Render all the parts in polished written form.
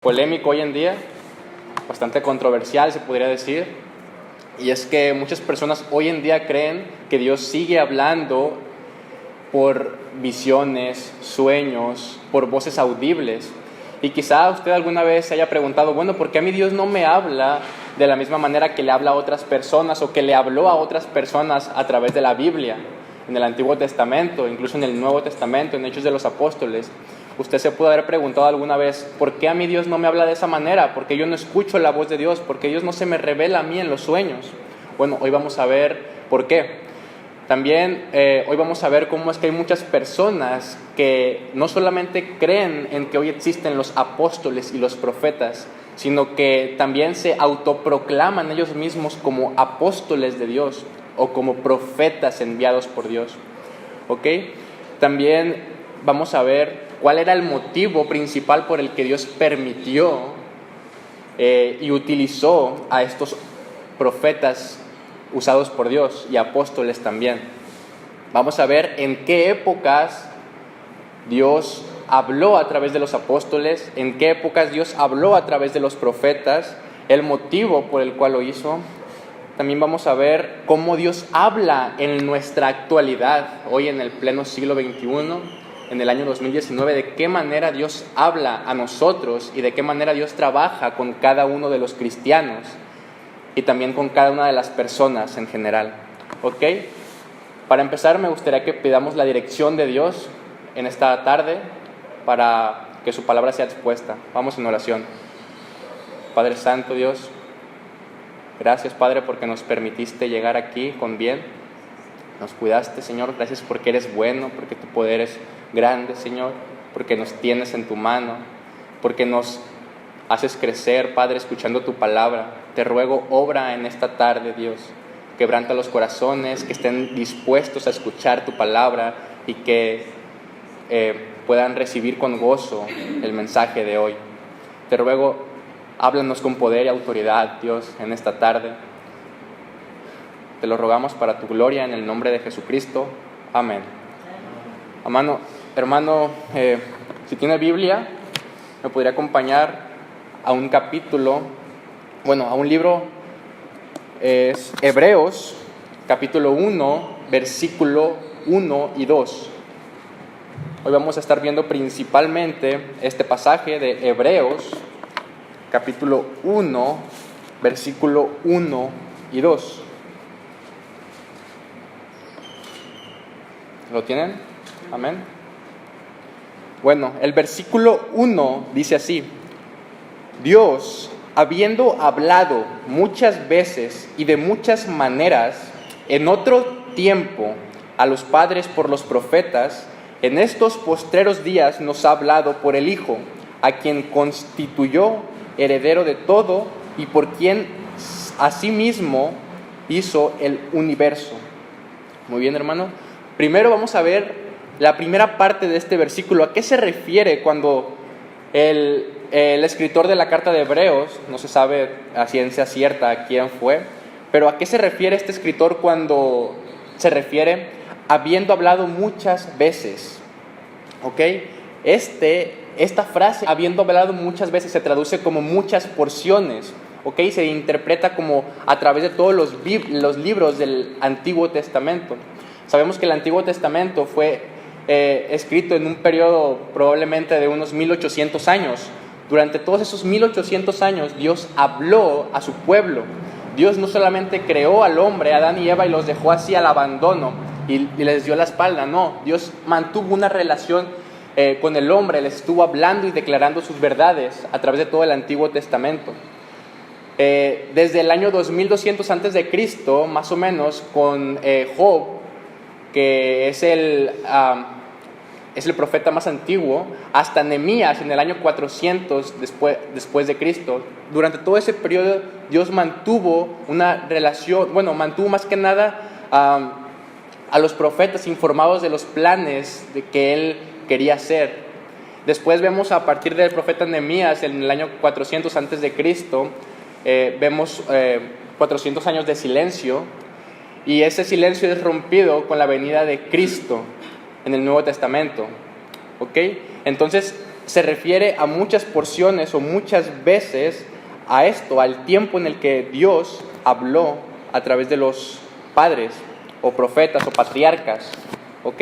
Polémico hoy en día, bastante controversial se podría decir, y es que muchas personas hoy en día creen que Dios sigue hablando por visiones, sueños, por voces audibles. Y quizá usted alguna vez se haya preguntado, bueno, ¿por qué a mí Dios no me habla de la misma manera que le habla a otras personas o que le habló a otras personas a través de la Biblia, en el Antiguo Testamento, incluso en el Nuevo Testamento, en Hechos de los Apóstoles? Usted se pudo haber preguntado alguna vez, ¿por qué a mí Dios no me habla de esa manera? ¿Por qué yo no escucho la voz de Dios? ¿Por qué Dios no se me revela a mí en los sueños? Bueno, hoy vamos a ver por qué. También hoy vamos a ver cómo es que hay muchas personas que no solamente creen en que hoy existen los apóstoles y los profetas, sino que también se autoproclaman ellos mismos como apóstoles de Dios o como profetas enviados por Dios. ¿Ok? También vamos a ver cuál era el motivo principal por el que Dios permitió y utilizó a estos profetas usados por Dios y apóstoles también. Vamos a ver en qué épocas Dios habló a través de los apóstoles, en qué épocas Dios habló a través de los profetas, el motivo por el cual lo hizo. También vamos a ver cómo Dios habla en nuestra actualidad, hoy en el pleno siglo XXI, en el año 2019, de qué manera Dios habla a nosotros y de qué manera Dios trabaja con cada uno de los cristianos y también con cada una de las personas en general. ¿Ok? Para empezar, me gustaría que pidamos la dirección de Dios en esta tarde para que su palabra sea expuesta. Vamos en oración. Padre Santo, Dios, gracias, Padre, porque nos permitiste llegar aquí con bien. Nos cuidaste, Señor. Gracias porque eres bueno, porque tu poder es grande, Señor, porque nos tienes en tu mano, porque nos haces crecer, Padre, escuchando tu palabra. Te ruego, obra en esta tarde, Dios. Quebranta los corazones, que estén dispuestos a escuchar tu palabra y que puedan recibir con gozo el mensaje de hoy. Te ruego, háblanos con poder y autoridad, Dios, en esta tarde. Te lo rogamos para tu gloria, en el nombre de Jesucristo. Amén. Hermano, si tiene Biblia, me podría acompañar a un capítulo, a un libro, es Hebreos, capítulo 1, versículo 1 y 2. Hoy vamos a estar viendo principalmente este pasaje de Hebreos, capítulo 1, versículo 1 y 2. ¿Lo tienen? Amén. Bueno, el versículo 1 dice así: Dios, habiendo hablado muchas veces y de muchas maneras en otro tiempo a los padres por los profetas, en estos postreros días nos ha hablado por el Hijo, a quien constituyó heredero de todo y por quien asimismo hizo el universo. Muy bien, hermano. Primero vamos a ver la primera parte de este versículo. ¿A qué se refiere cuando el escritor de la carta de Hebreos, no se sabe a ciencia cierta quién fue, pero a qué se refiere este escritor cuando se refiere habiendo hablado muchas veces? ¿Ok? Esta frase, habiendo hablado muchas veces, se traduce como muchas porciones. ¿Ok? Se interpreta como a través de todos los libros del Antiguo Testamento. Sabemos que el Antiguo Testamento fue escrito en un periodo probablemente de unos 1800 años. Durante todos esos 1800 años Dios habló a su pueblo. Dios no solamente creó al hombre, Adán y Eva, y los dejó así al abandono y les dio la espalda. No, Dios mantuvo una relación con el hombre, les estuvo hablando y declarando sus verdades a través de todo el Antiguo Testamento. Desde el año 2200 antes de Cristo, más o menos, con Job, que es el profeta más antiguo, hasta Nehemías en el año 400 después de Cristo. Durante todo ese periodo Dios mantuvo una relación, mantuvo más que nada a los profetas informados de los planes de que Él quería hacer. Después vemos a partir del profeta Nehemías en el año 400 antes de Cristo, vemos 400 años de silencio. Y ese silencio es rompido con la venida de Cristo en el Nuevo Testamento. ¿Ok? Entonces, se refiere a muchas porciones o muchas veces a esto, al tiempo en el que Dios habló a través de los padres o profetas o patriarcas, ¿ok?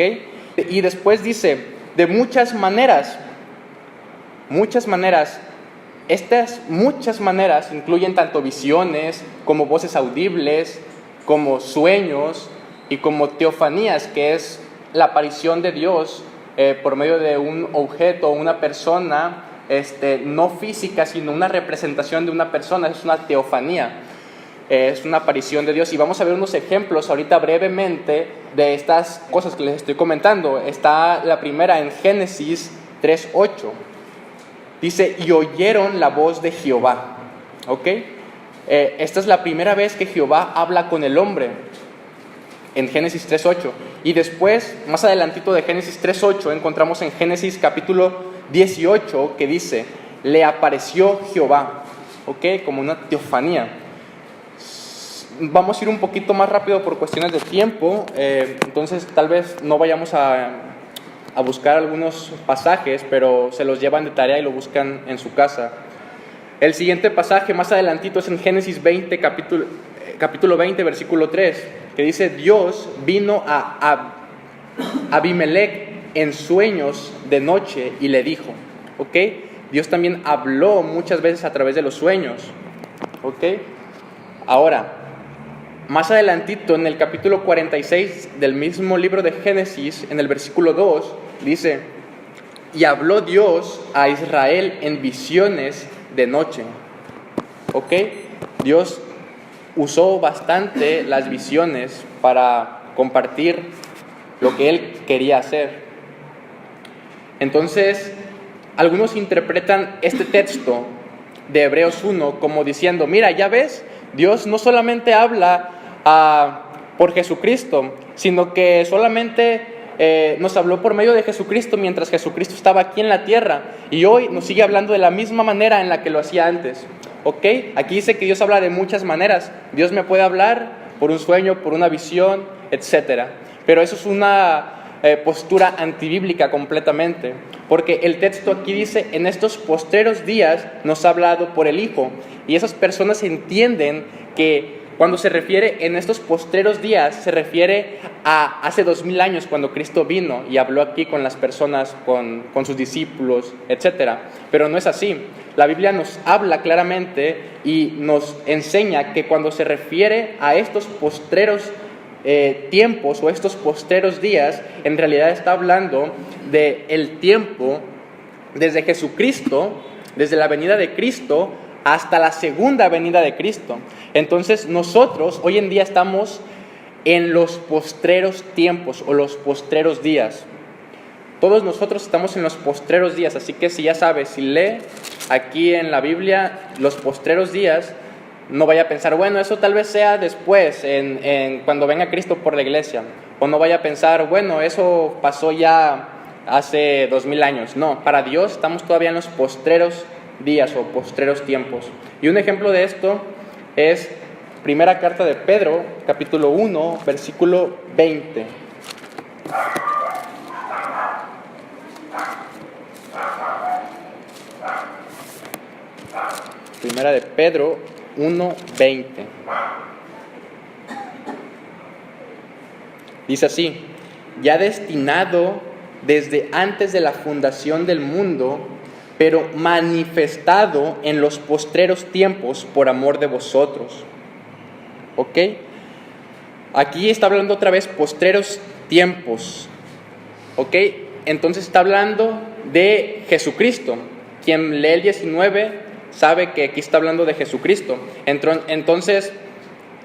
Y después dice, de muchas maneras. Estas muchas maneras incluyen tanto visiones, como voces audibles, como sueños y como teofanías, que es la aparición de Dios por medio de un objeto o una persona, no física, sino una representación de una persona. Es una teofanía, es una aparición de Dios. Y vamos a ver unos ejemplos ahorita brevemente de estas cosas que les estoy comentando. Está la primera en Génesis 3:8. Dice, y oyeron la voz de Jehová. ¿Ok? Esta es la primera vez que Jehová habla con el hombre, en Génesis 3:8. Y después, más adelantito de Génesis 3:8, encontramos en Génesis capítulo 18, que dice, le apareció Jehová. ¿Ok? Como una teofanía. Vamos a ir un poquito más rápido por cuestiones de tiempo. Entonces, tal vez no vayamos a buscar algunos pasajes, pero se los llevan de tarea y lo buscan en su casa. El siguiente pasaje más adelantito es en Génesis 20, capítulo 20, versículo 3, que dice, Dios vino a Abimelech en sueños de noche y le dijo, ¿ok? Dios también habló muchas veces a través de los sueños, ¿ok? Ahora, más adelantito en el capítulo 46 del mismo libro de Génesis, en el versículo 2, dice, y habló Dios a Israel en visiones de noche. ¿Ok? Dios usó bastante las visiones para compartir lo que Él quería hacer. Entonces, algunos interpretan este texto de Hebreos 1 como diciendo, mira, ya ves, Dios no solamente habla por Jesucristo, sino que solamente nos habló por medio de Jesucristo mientras Jesucristo estaba aquí en la tierra, y hoy nos sigue hablando de la misma manera en la que lo hacía antes. ¿Ok? Aquí dice que Dios habla de muchas maneras. Dios me puede hablar por un sueño, por una visión, etc. Pero eso es una postura antibíblica completamente, porque el texto aquí dice, en estos postreros días nos ha hablado por el Hijo, y esas personas entienden que cuando se refiere en estos postreros días, se refiere a hace 2000 años, cuando Cristo vino y habló aquí con las personas, con sus discípulos, etc. Pero no es así. La Biblia nos habla claramente y nos enseña que cuando se refiere a estos postreros tiempos o estos postreros días, en realidad está hablando del tiempo desde Jesucristo, desde la venida de Cristo, hasta la segunda venida de Cristo. Entonces nosotros hoy en día estamos en los postreros tiempos o los postreros días. Todos nosotros estamos en los postreros días, así que si ya sabes, si lee aquí en la Biblia los postreros días, no vaya a pensar, bueno, eso tal vez sea después, cuando venga Cristo por la iglesia. O no vaya a pensar, bueno, eso pasó ya hace 2000 años. No, para Dios estamos todavía en los postreros días o postreros tiempos. Y un ejemplo de esto es primera carta de Pedro, capítulo 1, versículo 20. Primera de Pedro 1:20. Dice así, ya destinado desde antes de la fundación del mundo, pero manifestado en los postreros tiempos por amor de vosotros. ¿Ok? Aquí está hablando otra vez postreros tiempos. ¿Ok? Entonces está hablando de Jesucristo. Quien lee el 19 sabe que aquí está hablando de Jesucristo. Entonces,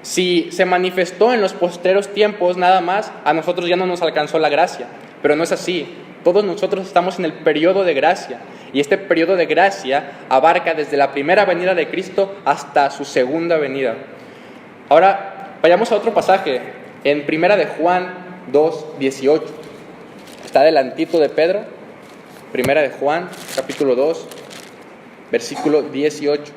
si se manifestó en los postreros tiempos nada más, a nosotros ya no nos alcanzó la gracia. Pero no es así. Todos nosotros estamos en el periodo de gracia. Y este periodo de gracia abarca desde la primera venida de Cristo hasta su segunda venida. Ahora, vayamos a otro pasaje. En primera de Juan 2:18. Está adelantito de Pedro. Primera de Juan, capítulo 2, versículo 18.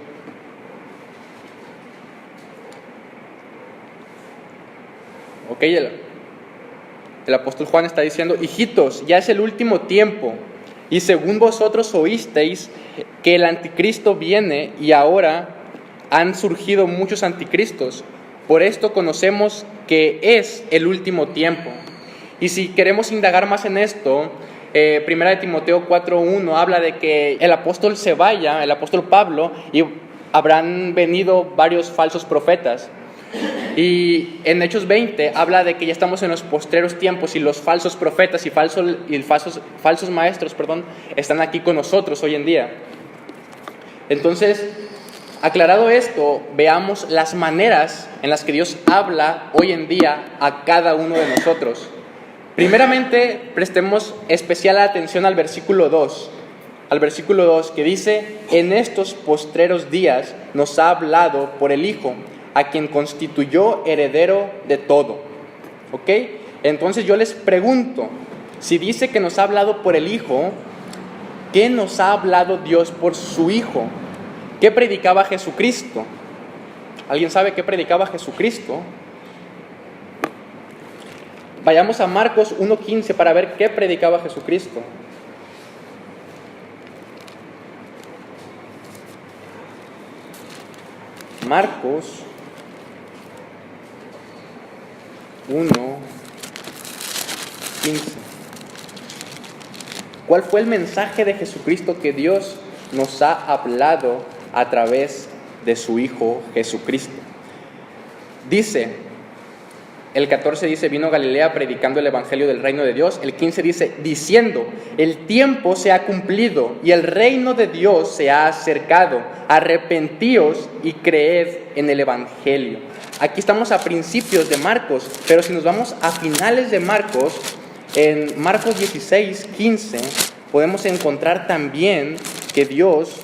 Ok, el apóstol Juan está diciendo, hijitos, ya es el último tiempo. Y según vosotros oísteis que el anticristo viene, y ahora han surgido muchos anticristos. Por esto conocemos que es el último tiempo. Y si queremos indagar más en esto, 1 de Timoteo 4:1 habla de que el apóstol se vaya, el apóstol Pablo, y habrán venido varios falsos profetas. Y en Hechos 20 habla de que ya estamos en los postreros tiempos y los falsos profetas y falsos maestros, están aquí con nosotros hoy en día. Entonces, aclarado esto, veamos las maneras en las que Dios habla hoy en día a cada uno de nosotros. Primeramente, prestemos especial atención al versículo 2. Al versículo 2 que dice: en estos postreros días nos ha hablado por el Hijo, a quien constituyó heredero de todo. ¿Ok? Entonces yo les pregunto, si dice que nos ha hablado por el Hijo, ¿qué nos ha hablado Dios por su Hijo? ¿Qué predicaba Jesucristo? ¿Alguien sabe qué predicaba Jesucristo? Vayamos a Marcos 1:15 para ver qué predicaba Jesucristo. Marcos 1:15. ¿Cuál fue el mensaje de Jesucristo que Dios nos ha hablado a través de su Hijo Jesucristo? Dice, el 14 dice: vino a Galilea predicando el evangelio del reino de Dios. El 15 dice: diciendo, el tiempo se ha cumplido y el reino de Dios se ha acercado. Arrepentíos y creed en el evangelio. Aquí estamos a principios de Marcos, pero si nos vamos a finales de Marcos, en Marcos 16:15, podemos encontrar también que Dios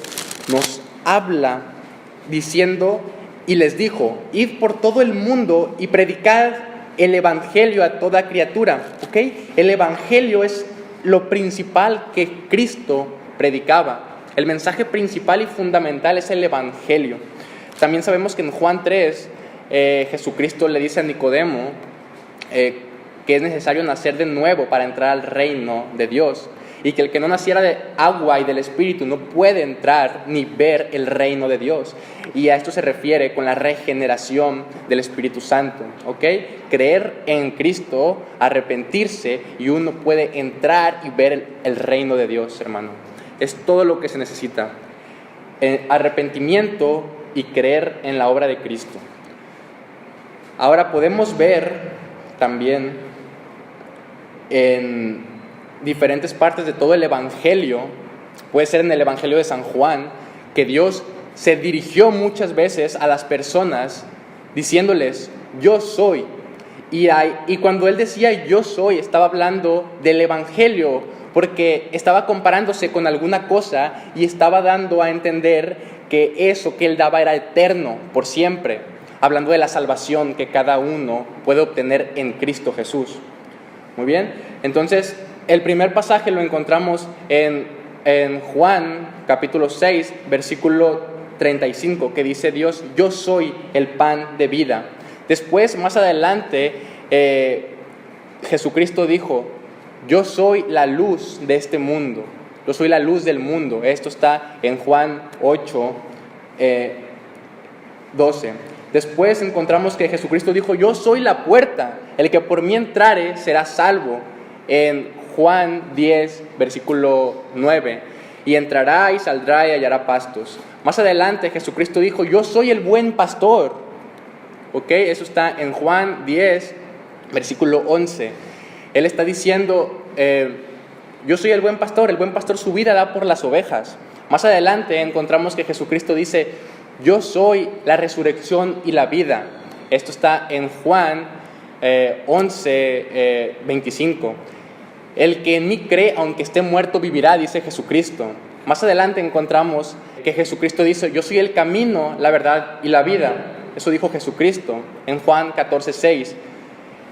nos habla diciendo: y les dijo, id por todo el mundo y predicad el evangelio a toda criatura. ¿Ok? El evangelio es lo principal que Cristo predicaba. El mensaje principal y fundamental es el evangelio. También sabemos que en Juan 3, Jesucristo le dice a Nicodemo que es necesario nacer de nuevo para entrar al reino de Dios, y que el que no naciera de agua y del Espíritu no puede entrar ni ver el reino de Dios. Y a esto se refiere con la regeneración del Espíritu Santo, ¿ok? Creer en Cristo, arrepentirse, y uno puede entrar y ver el reino de Dios, hermano. Es todo lo que se necesita. Arrepentimiento y creer en la obra de Cristo. Ahora podemos ver también en diferentes partes de todo el Evangelio, puede ser en el Evangelio de San Juan, que Dios se dirigió muchas veces a las personas diciéndoles: yo soy. Y cuando Él decía yo soy, estaba hablando del Evangelio, porque estaba comparándose con alguna cosa y estaba dando a entender que eso que Él daba era eterno, por siempre, hablando de la salvación que cada uno puede obtener en Cristo Jesús. Muy bien, entonces el primer pasaje lo encontramos en Juan capítulo 6, versículo 35, que dice Dios: yo soy el pan de vida. Después, más adelante, Jesucristo dijo: yo soy la luz de este mundo, yo soy la luz del mundo. Esto está en Juan 8, 12. Después encontramos que Jesucristo dijo: yo soy la puerta, el que por mí entrare será salvo, en Juan 10, versículo 9. Y entrará y saldrá y hallará pastos. Más adelante Jesucristo dijo: yo soy el buen pastor. ¿Ok? Eso está en Juan 10, versículo 11. Él está diciendo: yo soy el buen pastor su vida da por las ovejas. Más adelante encontramos que Jesucristo dice: yo soy la resurrección y la vida. Esto está en Juan 11, 25. El que en mí cree, aunque esté muerto, vivirá, dice Jesucristo. Más adelante encontramos que Jesucristo dice: yo soy el camino, la verdad y la vida. Eso dijo Jesucristo en Juan 14, 6.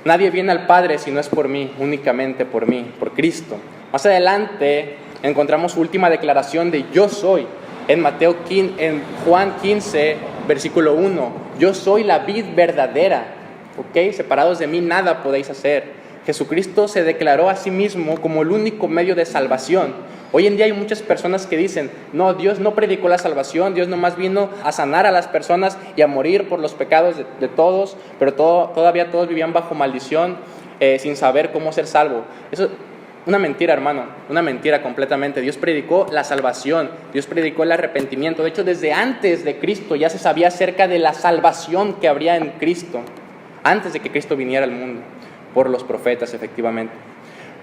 Nadie viene al Padre si no es por mí, únicamente por mí, por Cristo. Más adelante encontramos su última declaración de yo soy en Juan 15, versículo 1. Yo soy la vid verdadera. ¿Ok? Separados de mí nada podéis hacer. Jesucristo se declaró a sí mismo como el único medio de salvación. Hoy en día hay muchas personas que dicen, no, Dios no predicó la salvación, Dios nomás vino a sanar a las personas y a morir por los pecados de todos, pero todavía todos vivían bajo maldición, sin saber cómo ser salvo. Eso es una mentira, hermano, una mentira completamente. Dios predicó la salvación, Dios predicó el arrepentimiento. De hecho, desde antes de Cristo ya se sabía acerca de la salvación que habría en Cristo, antes de que Cristo viniera al mundo, por los profetas, efectivamente.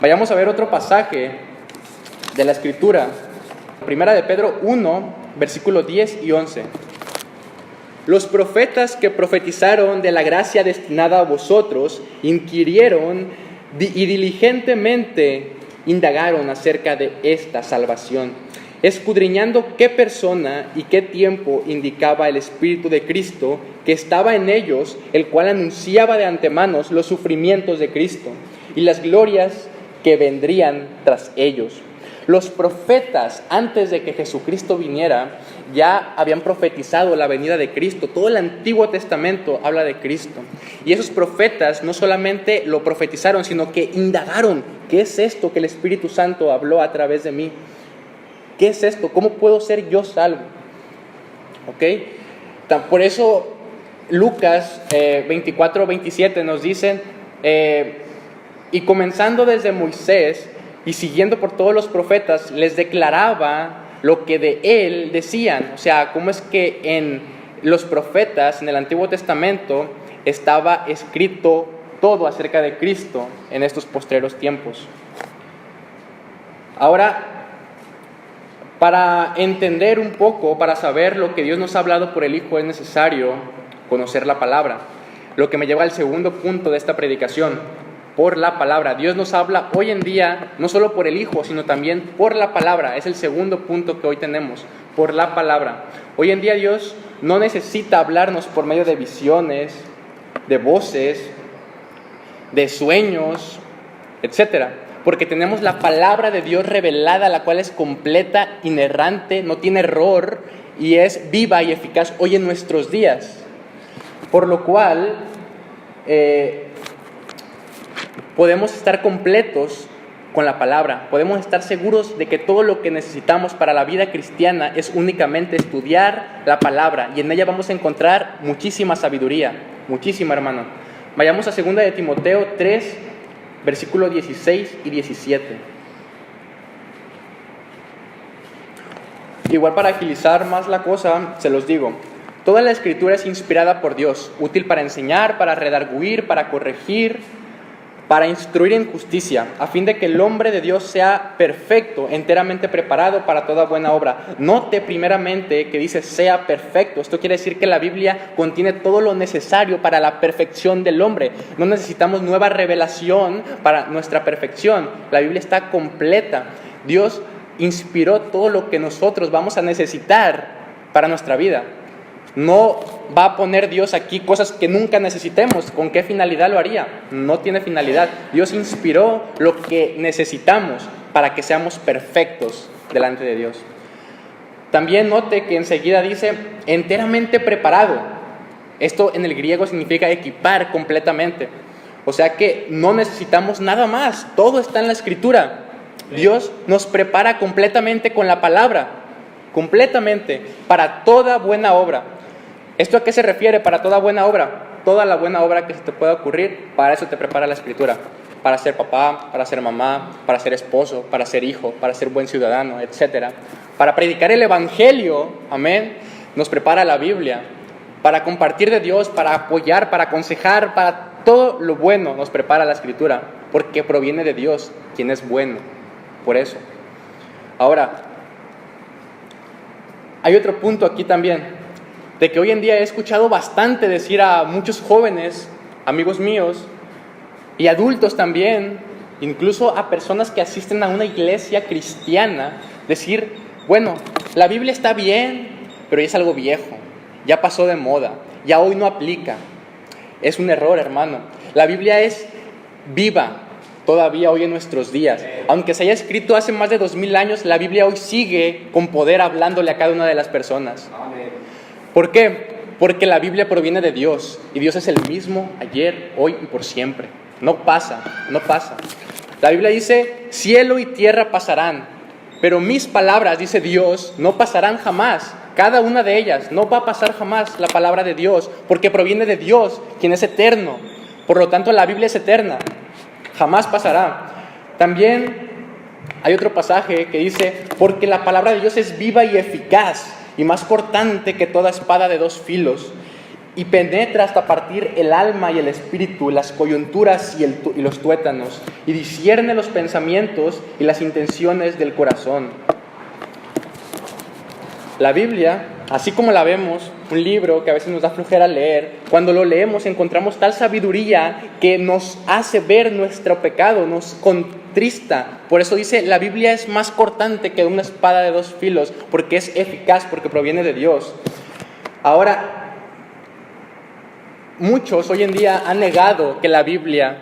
Vayamos a ver otro pasaje de la Escritura, Primera de Pedro 1, versículos 10 y 11. Los profetas que profetizaron de la gracia destinada a vosotros inquirieron y diligentemente indagaron acerca de esta salvación, escudriñando qué persona y qué tiempo indicaba el Espíritu de Cristo que estaba en ellos, el cual anunciaba de antemano los sufrimientos de Cristo y las glorias que vendrían tras ellos. Los profetas, antes de que Jesucristo viniera, ya habían profetizado la venida de Cristo. Todo el Antiguo Testamento habla de Cristo. Y esos profetas no solamente lo profetizaron, sino que indagaron, ¿qué es esto que el Espíritu Santo habló a través de mí? ¿Qué es esto? ¿Cómo puedo ser yo salvo? ¿Ok? Por eso Lucas 24, 27 nos dicen, y comenzando desde Moisés y siguiendo por todos los profetas, les declaraba lo que de él decían. O sea, cómo es que en los profetas, en el Antiguo Testamento, estaba escrito todo acerca de Cristo en estos postreros tiempos. Ahora, para entender un poco, para saber lo que Dios nos ha hablado por el Hijo, es necesario conocer la palabra. Lo que me lleva al segundo punto de esta predicación. Por la palabra. Dios nos habla hoy en día, no solo por el Hijo, sino también por la palabra. Es el segundo punto que hoy tenemos, por la palabra. Hoy en día Dios no necesita hablarnos por medio de visiones, de voces, de sueños, etc. Porque tenemos la palabra de Dios revelada, la cual es completa, inerrante, no tiene error y es viva y eficaz hoy en nuestros días. Por lo cual, podemos estar completos con la palabra, podemos estar seguros de que todo lo que necesitamos para la vida cristiana es únicamente estudiar la palabra, y en ella vamos a encontrar muchísima sabiduría, muchísima, hermano. Vayamos a 2 de Timoteo 3, versículos 16 y 17. Igual, para agilizar más la cosa, se los digo. Toda la Escritura es inspirada por Dios, útil para enseñar, para redarguir, para corregir, para instruir en justicia, a fin de que el hombre de Dios sea perfecto, enteramente preparado para toda buena obra. Note primeramente que dice sea perfecto. Esto quiere decir que la Biblia contiene todo lo necesario para la perfección del hombre. No necesitamos nueva revelación para nuestra perfección. La Biblia está completa. Dios inspiró todo lo que nosotros vamos a necesitar para nuestra vida. No va a poner Dios aquí cosas que nunca necesitemos. ¿Con qué finalidad lo haría? No tiene finalidad. Dios inspiró lo que necesitamos para que seamos perfectos delante de Dios. También note que enseguida dice enteramente preparado. Esto en el griego significa equipar completamente. O sea que no necesitamos nada más. Todo está en la Escritura. Dios nos prepara completamente con la palabra. Completamente. Para toda buena obra. ¿Esto a qué se refiere? Para toda buena obra. Toda la buena obra que se te pueda ocurrir, para eso te prepara la Escritura. Para ser papá, para ser mamá, para ser esposo, para ser hijo, para ser buen ciudadano, etc. Para predicar el Evangelio, amén, nos prepara la Biblia. Para compartir de Dios, para apoyar, para aconsejar, para todo lo bueno nos prepara la Escritura. Porque proviene de Dios, quien es bueno. Por eso. Ahora, hay otro punto aquí también. De que hoy en día he escuchado bastante decir a muchos jóvenes, amigos míos, y adultos también, incluso a personas que asisten a una iglesia cristiana, decir, bueno, la Biblia está bien, pero ya es algo viejo, ya pasó de moda, ya hoy no aplica. Es un error, hermano. La Biblia es viva todavía hoy en nuestros días. Aunque se haya escrito hace más de 2000 años, la Biblia hoy sigue con poder hablándole a cada una de las personas. Amén. ¿Por qué? Porque la Biblia proviene de Dios y Dios es el mismo ayer, hoy y por siempre. No pasa, no pasa. La Biblia dice, cielo y tierra pasarán, Pero mis palabras, dice Dios, no pasarán jamás. Cada una de ellas no va a pasar jamás la palabra de Dios, porque proviene de Dios, quien es eterno. Por lo tanto, la Biblia es eterna. Jamás pasará. También hay otro pasaje que dice, porque la palabra de Dios es viva y eficaz, y más cortante que toda espada de dos filos, y penetra hasta partir el alma y el espíritu, las coyunturas y los tuétanos, y discierne los pensamientos y las intenciones del corazón. La Biblia, así como la vemos, un libro que a veces nos da flojera leer, cuando lo leemos encontramos tal sabiduría que nos hace ver nuestro pecado, nos contrista. Por eso dice, la Biblia es más cortante que una espada de dos filos, porque es eficaz, porque proviene de Dios. Ahora, muchos hoy en día han negado que la Biblia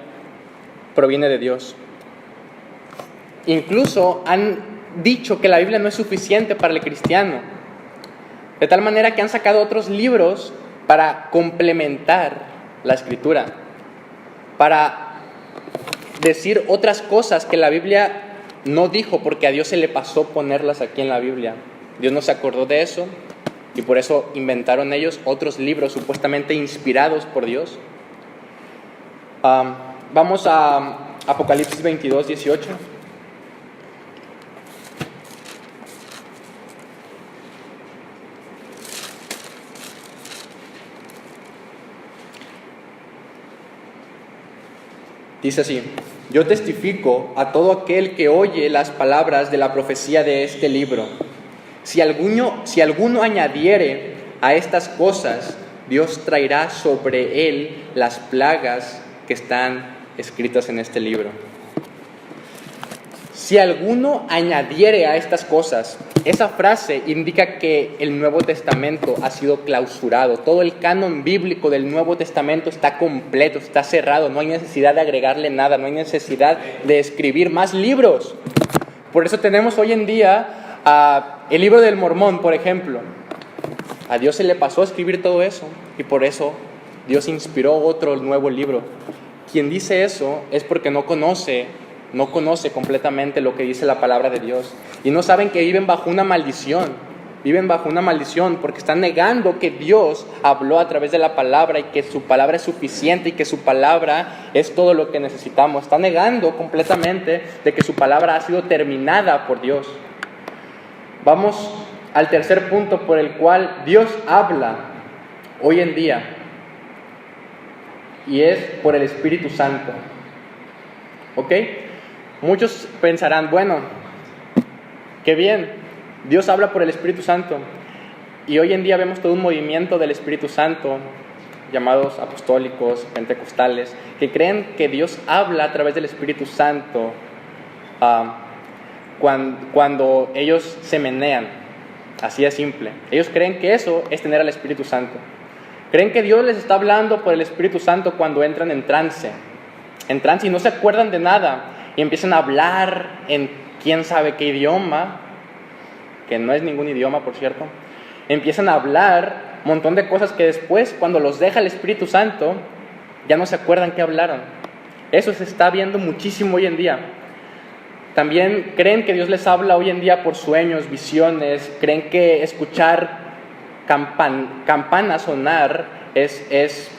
proviene de Dios. Incluso han dicho que la Biblia no es suficiente para el cristiano. De tal manera que han sacado otros libros para complementar la Escritura, para decir otras cosas que la Biblia no dijo, porque a Dios se le pasó ponerlas aquí en la Biblia. Dios no se acordó de eso. Y por eso inventaron ellos otros libros supuestamente inspirados por Dios. Vamos a Apocalipsis 22, 18. Dice así: yo testifico a todo aquel que oye las palabras de la profecía de este libro. Si alguno añadiere a estas cosas, Dios traerá sobre él las plagas que están escritas en este libro. Si alguno añadiere a estas cosas, esa frase indica que el Nuevo Testamento ha sido clausurado. Todo el canon bíblico del Nuevo Testamento está completo, está cerrado. No hay necesidad de agregarle nada, no hay necesidad de escribir más libros. Por eso tenemos hoy en día el libro del Mormón, por ejemplo. A Dios se le pasó a escribir todo eso y por eso Dios inspiró otro nuevo libro. Quien dice eso es porque no conoce completamente lo que dice la palabra de Dios y no saben que viven bajo una maldición. Viven bajo una maldición porque están negando que Dios habló a través de la palabra y que su palabra es suficiente y que su palabra es todo lo que necesitamos. Están negando completamente de que su palabra ha sido terminada por Dios. Vamos al tercer punto por el cual Dios habla hoy en día, y es por el Espíritu Santo. ¿Ok? Muchos pensarán, bueno, qué bien, Dios habla por el Espíritu Santo, y hoy en día vemos todo un movimiento del Espíritu Santo, llamados apostólicos, pentecostales, que creen que Dios habla a través del Espíritu Santo cuando ellos se menean, así de simple. Ellos creen que eso es tener al Espíritu Santo. Creen que Dios les está hablando por el Espíritu Santo cuando entran en trance y no se acuerdan de nada y empiezan a hablar en quién sabe qué idioma, que no es ningún idioma, por cierto. Empiezan a hablar un montón de cosas que después, cuando los deja el Espíritu Santo, ya no se acuerdan qué hablaron. Eso se está viendo muchísimo hoy en día. También creen que Dios les habla hoy en día por sueños, visiones. Creen que escuchar campanas sonar es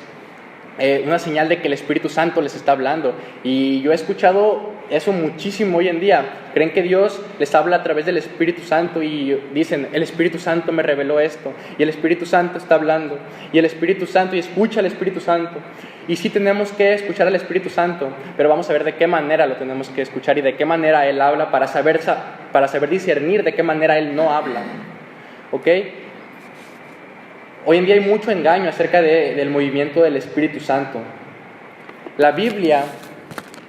una señal de que el Espíritu Santo les está hablando. Y yo he escuchado eso muchísimo hoy en día. Creen que Dios les habla a través del Espíritu Santo y dicen, el Espíritu Santo me reveló esto, y el Espíritu Santo está hablando, y el Espíritu Santo, y escucha al Espíritu Santo. Y sí tenemos que escuchar al Espíritu Santo, pero vamos a ver de qué manera lo tenemos que escuchar y de qué manera Él habla para saber discernir de qué manera Él no habla. ¿Ok? Hoy en día hay mucho engaño acerca del movimiento del Espíritu Santo. La Biblia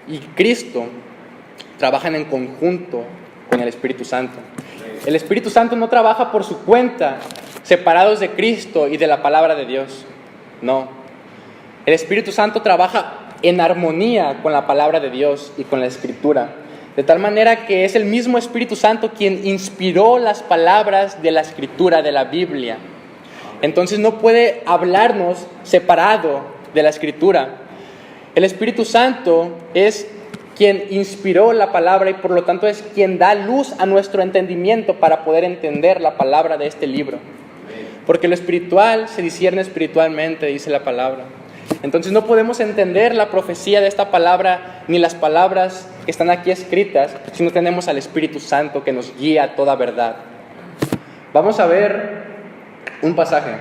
y Cristo trabajan en conjunto con el Espíritu Santo. El Espíritu Santo no trabaja por su cuenta, separados de Cristo y de la palabra de Dios. No. El Espíritu Santo trabaja en armonía con la palabra de Dios y con la Escritura. De tal manera que es el mismo Espíritu Santo quien inspiró las palabras de la Escritura, de la Biblia. Entonces no puede hablarnos separado de la Escritura. El Espíritu Santo es quien inspiró la palabra y por lo tanto es quien da luz a nuestro entendimiento para poder entender la palabra de este libro. Porque lo espiritual se discierne espiritualmente, dice la palabra. Entonces no podemos entender la profecía de esta palabra ni las palabras que están aquí escritas si no tenemos al Espíritu Santo que nos guía a toda verdad. Vamos a ver un pasaje.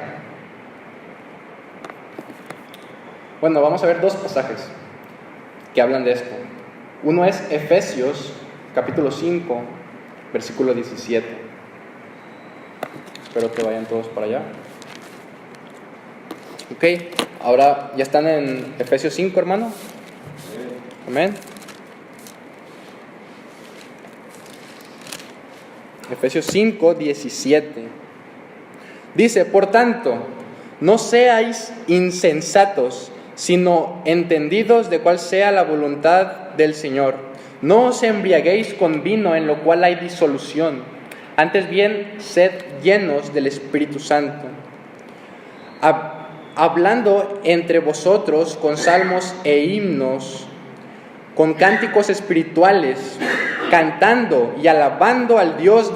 Bueno, vamos a ver dos pasajes que hablan de esto. Uno es Efesios, capítulo 5, versículo 17. Espero que vayan todos para allá. Ok, ahora ya están en Efesios 5, hermano. Amén. Efesios 5, 17. Dice, por tanto, no seáis insensatos, sino entendidos de cuál sea la voluntad del Señor. No os embriaguéis con vino, en lo cual hay disolución. Antes bien, sed llenos del Espíritu Santo, hablando entre vosotros con salmos e himnos, con cánticos espirituales, cantando y alabando al Dios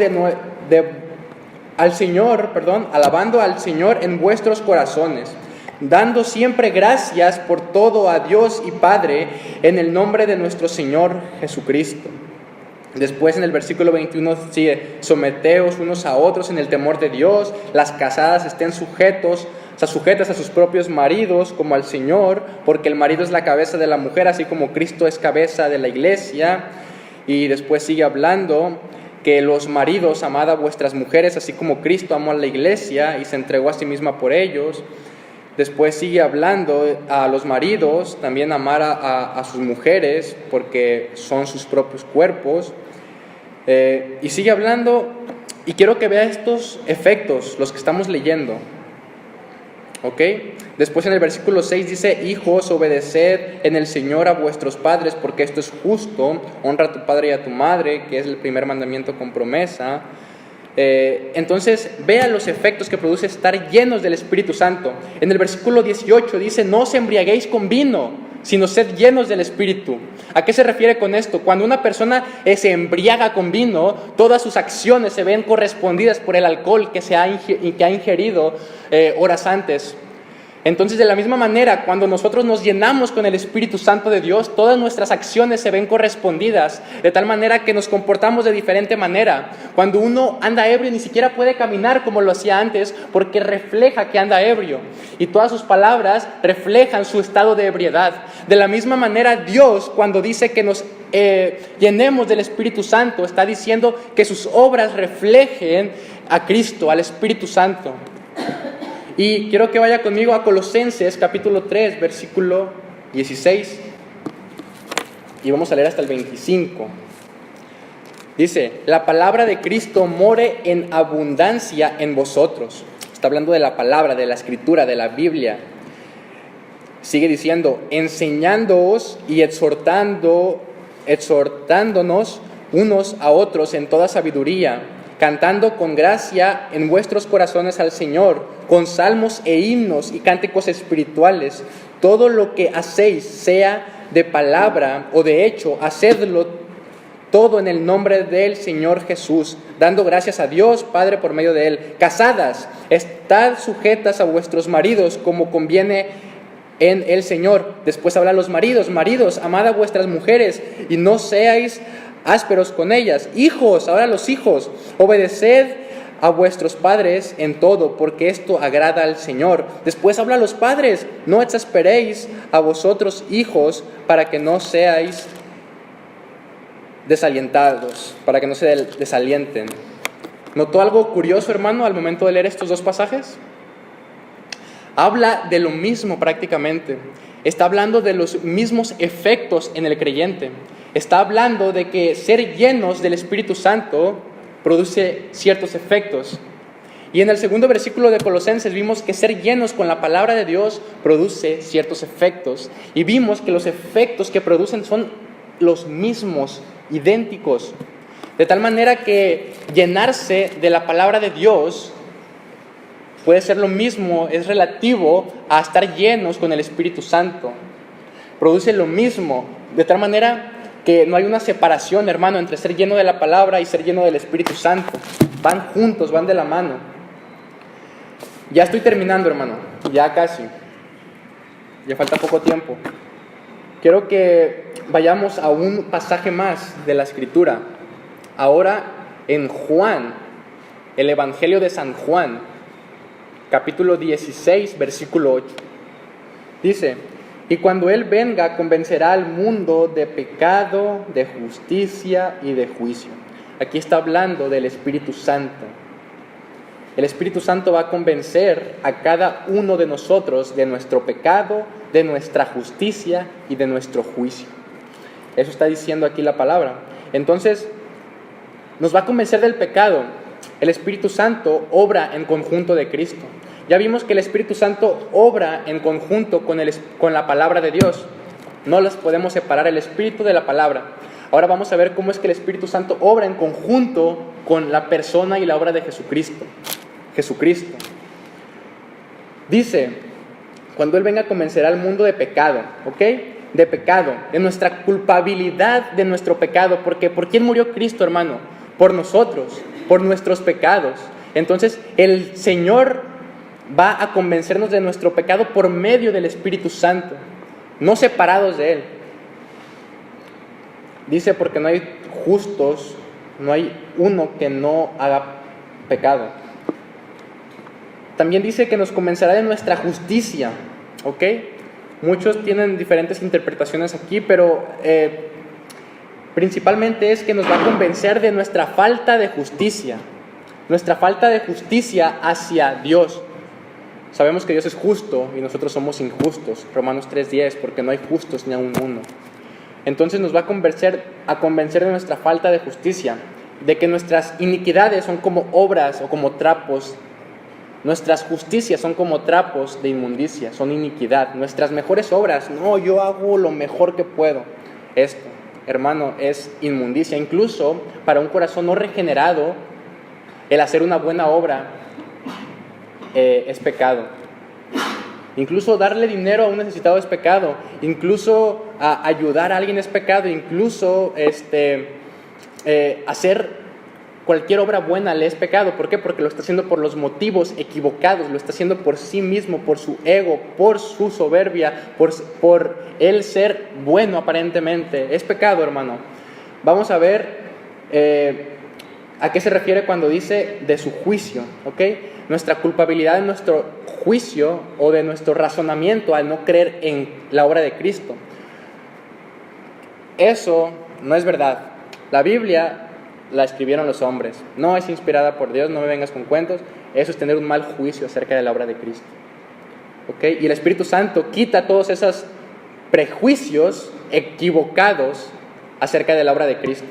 alabando al Señor en vuestros corazones, dando siempre gracias por todo a Dios y Padre en el nombre de nuestro Señor Jesucristo. Después en el versículo 21 sigue, someteos unos a otros en el temor de Dios, las casadas estén sujetas a sus propios maridos como al Señor, porque el marido es la cabeza de la mujer, así como Cristo es cabeza de la iglesia. Y después sigue hablando que los maridos, amad a vuestras mujeres, así como Cristo amó a la iglesia y se entregó a sí misma por ellos. Después sigue hablando a los maridos, también amar a sus mujeres, porque son sus propios cuerpos. Y sigue hablando, y quiero que vea estos efectos, los que estamos leyendo. ¿Ok? Después en el versículo 6 dice, hijos, obedeced en el Señor a vuestros padres, porque esto es justo. Honra a tu padre y a tu madre, que es el primer mandamiento con promesa. Entonces, vea los efectos que produce estar llenos del Espíritu Santo. En el versículo 18 dice, no os embriaguéis con vino, sino sed llenos del Espíritu. ¿A qué se refiere con esto? Cuando una persona se embriaga con vino, todas sus acciones se ven correspondidas por el alcohol que ha ingerido horas antes. Entonces, de la misma manera, cuando nosotros nos llenamos con el Espíritu Santo de Dios, todas nuestras acciones se ven correspondidas, de tal manera que nos comportamos de diferente manera. Cuando uno anda ebrio, ni siquiera puede caminar como lo hacía antes, porque refleja que anda ebrio. Y todas sus palabras reflejan su estado de ebriedad. De la misma manera, Dios, cuando dice que nos llenemos del Espíritu Santo, está diciendo que sus obras reflejen a Cristo, al Espíritu Santo. Y quiero que vaya conmigo a Colosenses capítulo 3, versículo 16. Y vamos a leer hasta el 25. Dice, la palabra de Cristo more en abundancia en vosotros. Está hablando de la palabra, de la escritura, de la Biblia. Sigue diciendo, enseñándoos y exhortándonos unos a otros en toda sabiduría, cantando con gracia en vuestros corazones al Señor, con salmos e himnos y cánticos espirituales. Todo lo que hacéis, sea de palabra o de hecho, hacedlo todo en el nombre del Señor Jesús, dando gracias a Dios Padre por medio de Él. Casadas, estad sujetas a vuestros maridos como conviene en el Señor. Después habla a los maridos, amad a vuestras mujeres y no seáis ásperos con ellas. Hijos, ahora los hijos, obedeced a vuestros padres en todo, porque esto agrada al Señor. Después habla a los padres, no exasperéis a vosotros hijos, para que no seáis desalientados, para que no se desalienten. ¿Notó algo curioso, hermano, al momento de leer estos dos pasajes? Habla de lo mismo prácticamente. Está hablando de los mismos efectos en el creyente. Está hablando de que ser llenos del Espíritu Santo produce ciertos efectos. Y en el segundo versículo de Colosenses vimos que ser llenos con la palabra de Dios produce ciertos efectos. Y vimos que los efectos que producen son los mismos, idénticos. De tal manera que llenarse de la palabra de Dios puede ser lo mismo, es relativo a estar llenos con el Espíritu Santo. Produce lo mismo, de tal manera que no hay una separación, hermano, entre ser lleno de la palabra y ser lleno del Espíritu Santo. Van juntos, van de la mano. Ya estoy terminando, hermano, ya casi. Ya falta poco tiempo. Quiero que vayamos a un pasaje más de la Escritura. Ahora en Juan, el Evangelio de San Juan, capítulo 16, versículo 8. Dice: y cuando Él venga, convencerá al mundo de pecado, de justicia y de juicio. Aquí está hablando del Espíritu Santo. El Espíritu Santo va a convencer a cada uno de nosotros de nuestro pecado, de nuestra justicia y de nuestro juicio. Eso está diciendo aquí la palabra. Entonces, nos va a convencer del pecado. El Espíritu Santo obra en conjunto de Cristo. Ya vimos que el Espíritu Santo obra en conjunto con la palabra de Dios. No las podemos separar, el Espíritu de la palabra. Ahora vamos a ver cómo es que el Espíritu Santo obra en conjunto con la persona y la obra de Jesucristo. Dice: cuando Él venga, convencerá al mundo de pecado, ¿ok? De pecado, de nuestra culpabilidad de nuestro pecado. Porque ¿por quién murió Cristo, hermano? Por nosotros, por nuestros pecados. Entonces, el Señor va a convencernos de nuestro pecado por medio del Espíritu Santo, no separados de Él. Dice: porque no hay justos, no hay uno que no haga pecado. También dice que nos convencerá de nuestra justicia, ¿ok? Muchos tienen diferentes interpretaciones aquí, pero principalmente es que nos va a convencer de nuestra falta de justicia hacia Dios. Sabemos que Dios es justo y nosotros somos injustos, Romanos 3:10, porque no hay justos ni aun uno. Entonces nos va a convencer de nuestra falta de justicia, de que nuestras iniquidades son como obras o como trapos. Nuestras justicias son como trapos de inmundicia, son iniquidad. Nuestras mejores obras, no, yo hago lo mejor que puedo. Esto, hermano, es inmundicia. Incluso para un corazón no regenerado, el hacer una buena obra es pecado. Incluso darle dinero a un necesitado es pecado. Incluso ayudar a alguien es pecado. Incluso hacer cualquier obra buena le es pecado. ¿Por qué? Porque lo está haciendo por los motivos equivocados. Lo está haciendo por sí mismo, por su ego, por su soberbia, por él ser bueno aparentemente. Es pecado, hermano. Vamos a ver a qué se refiere cuando dice de su juicio, ¿ok? Nuestra culpabilidad en nuestro juicio o de nuestro razonamiento al no creer en la obra de Cristo. Eso no es verdad. La Biblia la escribieron los hombres. No es inspirada por Dios, no me vengas con cuentos. Eso es tener un mal juicio acerca de la obra de Cristo. ¿Ok? Y el Espíritu Santo quita todos esos prejuicios equivocados acerca de la obra de Cristo.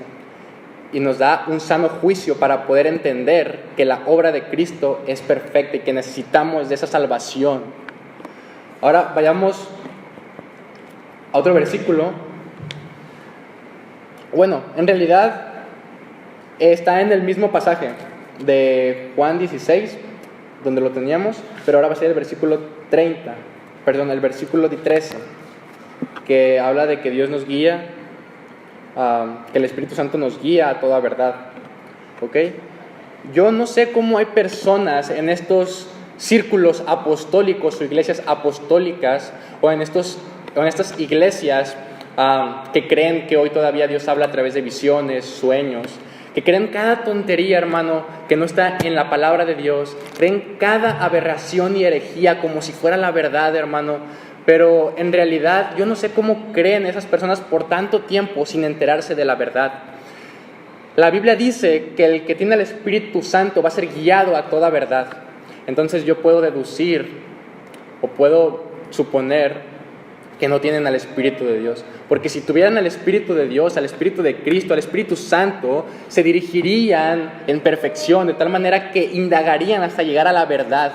Y nos da un sano juicio para poder entender que la obra de Cristo es perfecta y que necesitamos de esa salvación. Ahora vayamos a otro versículo. Bueno, en realidad está en el mismo pasaje de Juan 16, donde lo teníamos, pero ahora va a ser el versículo 13, que habla de que Dios nos guía, que el Espíritu Santo nos guía a toda verdad. ¿Ok? Yo no sé cómo hay personas en estos círculos apostólicos o iglesias apostólicas o en estas iglesias que creen que hoy todavía Dios habla a través de visiones, sueños, que creen cada tontería, hermano, que no está en la palabra de Dios, creen cada aberración y herejía como si fuera la verdad, hermano, pero en realidad yo no sé cómo creen esas personas por tanto tiempo sin enterarse de la verdad. La Biblia dice que el que tiene el Espíritu Santo va a ser guiado a toda verdad. Entonces yo puedo deducir o puedo suponer que no tienen al Espíritu de Dios. Porque si tuvieran al Espíritu de Dios, al Espíritu de Cristo, al Espíritu Santo, se dirigirían en perfección, de tal manera que indagarían hasta llegar a la verdad.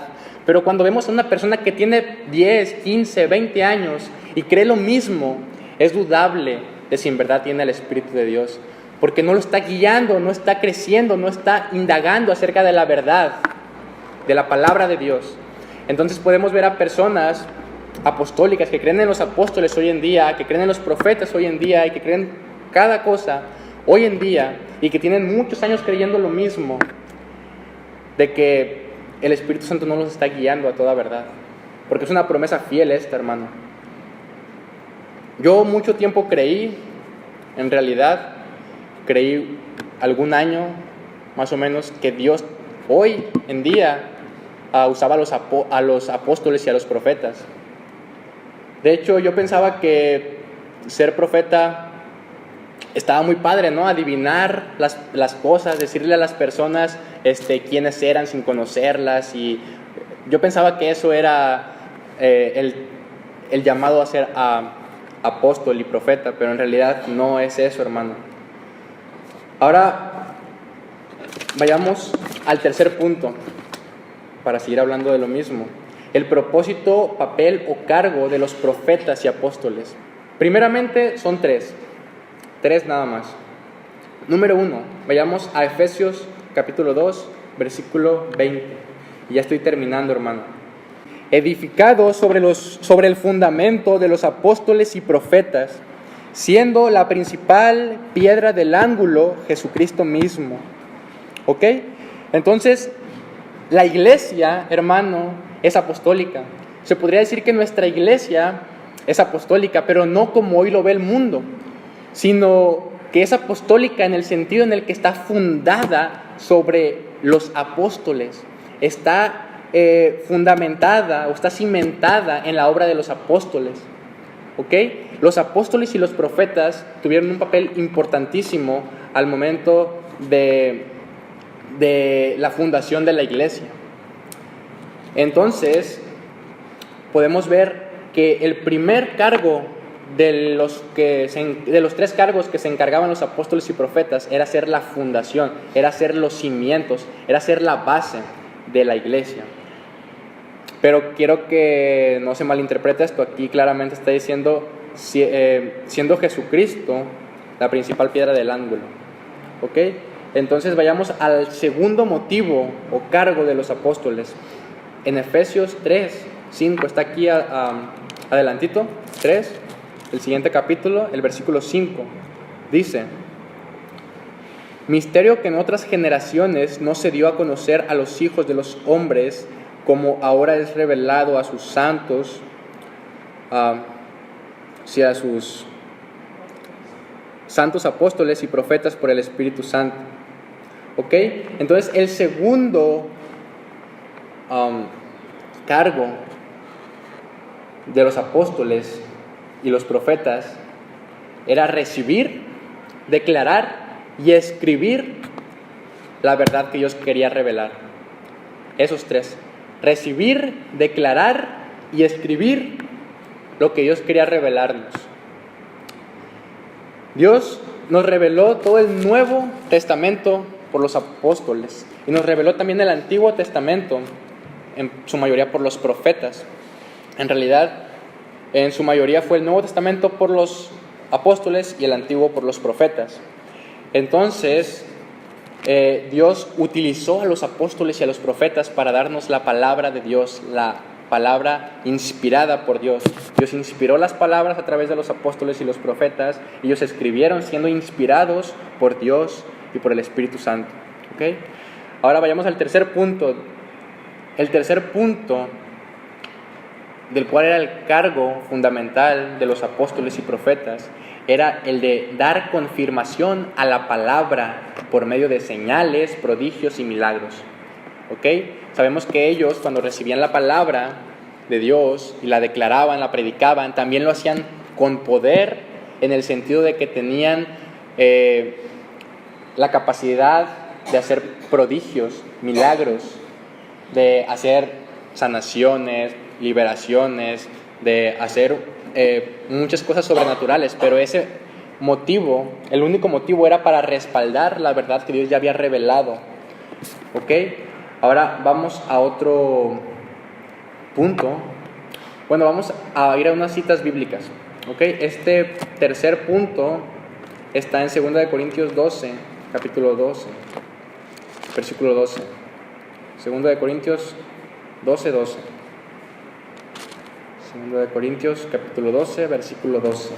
Pero cuando vemos a una persona que tiene 10, 15, 20 años y cree lo mismo, es dudable de si en verdad tiene el Espíritu de Dios. Porque no lo está guiando, no está creciendo, no está indagando acerca de la verdad, de la palabra de Dios. Entonces podemos ver a personas apostólicas que creen en los apóstoles hoy en día, que creen en los profetas hoy en día y que creen cada cosa hoy en día y que tienen muchos años creyendo lo mismo, de que el Espíritu Santo no los está guiando a toda verdad, porque es una promesa fiel esta, hermano. Yo mucho tiempo creí, en realidad, creí algún año más o menos que Dios hoy en día usaba a los apóstoles y a los profetas. De hecho, yo pensaba que ser profeta estaba muy padre, ¿no? Adivinar las cosas, decirle a las personas quiénes eran sin conocerlas. Y yo pensaba que eso era el llamado a ser apóstol y profeta, pero en realidad no es eso, hermano. Ahora vayamos al tercer punto, para seguir hablando de lo mismo. El propósito, papel o cargo de los profetas y apóstoles. Primeramente son tres nada más. Número 1, vayamos a Efesios capítulo 2, versículo 20. Y ya estoy terminando, hermano. Edificados sobre el fundamento de los apóstoles y profetas, siendo la principal piedra del ángulo Jesucristo mismo. ¿Ok? Entonces, la iglesia, hermano, es apostólica. Se podría decir que nuestra iglesia es apostólica, pero no como hoy lo ve el mundo, sino que es apostólica en el sentido en el que está fundada sobre los apóstoles. Está fundamentada o está cimentada en la obra de los apóstoles. ¿Ok? Los apóstoles y los profetas tuvieron un papel importantísimo al momento de la fundación de la iglesia. Entonces, podemos ver que el primer cargo de los tres cargos que se encargaban los apóstoles y profetas era ser la fundación, era ser los cimientos, era ser la base de la iglesia. Pero quiero que no se malinterprete esto. Aquí claramente está diciendo siendo Jesucristo la principal piedra del ángulo. ¿Ok? Entonces vayamos al segundo motivo o cargo de los apóstoles. En Efesios 3, 5, está aquí adelantito, 3, el siguiente capítulo, el versículo 5, dice: misterio que en otras generaciones no se dio a conocer a los hijos de los hombres, como ahora es revelado a sus santos, a sus santos apóstoles y profetas por el Espíritu Santo. ¿Ok? Entonces el segundo cargo de los apóstoles y los profetas era recibir, declarar y escribir la verdad que Dios quería revelar. Esos tres: recibir, declarar y escribir lo que Dios quería revelarnos. Dios nos reveló todo el Nuevo Testamento por los apóstoles y nos reveló también el Antiguo Testamento en su mayoría por los profetas. En realidad, en su mayoría fue el Nuevo Testamento por los apóstoles y el Antiguo por los profetas. Entonces, Dios utilizó a los apóstoles y a los profetas para darnos la palabra de Dios, la palabra inspirada por Dios. Dios inspiró las palabras a través de los apóstoles y los profetas. Ellos escribieron siendo inspirados por Dios y por el Espíritu Santo. ¿Okay? Ahora vayamos al tercer punto. El tercer punto, del cual era el cargo fundamental de los apóstoles y profetas, era el de dar confirmación a la palabra por medio de señales, prodigios y milagros. ¿Ok? Sabemos que ellos, cuando recibían la palabra de Dios y la declaraban, la predicaban, también lo hacían con poder, en el sentido de que tenían la capacidad de hacer prodigios, milagros, de hacer sanaciones, liberaciones, de hacer muchas cosas sobrenaturales, pero ese motivo, el único motivo, era para respaldar la verdad que Dios ya había revelado. ¿Ok? Ahora vamos a otro punto. Bueno, vamos a ir a unas citas bíblicas. ¿Ok? Este tercer punto está en 2 de Corintios 12, capítulo 12, versículo 12. 2 de Corintios 12, 12. 2 de Corintios capítulo 12, versículo 12.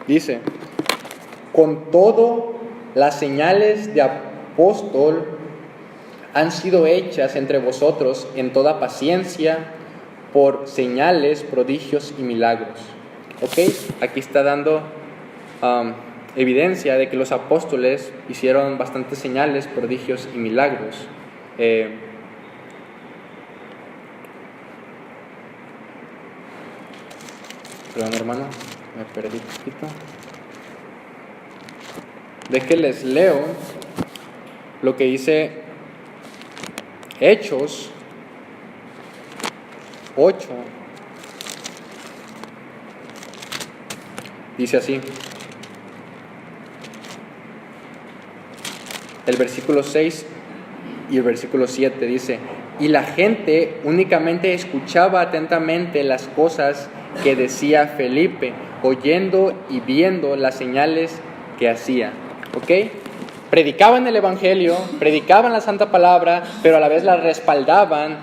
Dice: con todo, las señales de apóstol han sido hechas entre vosotros en toda paciencia por señales, prodigios y milagros. ¿Ok? Aquí está dando evidencia de que los apóstoles hicieron bastantes señales, prodigios y milagros. Perdón, hermano, me perdí un poquito. De que les leo lo que dice Hechos 8. Dice así, el versículo 6 y el versículo 7 dice: y la gente únicamente escuchaba atentamente las cosas que decía Felipe, oyendo y viendo las señales que hacía. ¿Ok? Predicaban el Evangelio, predicaban la Santa Palabra, pero a la vez la respaldaban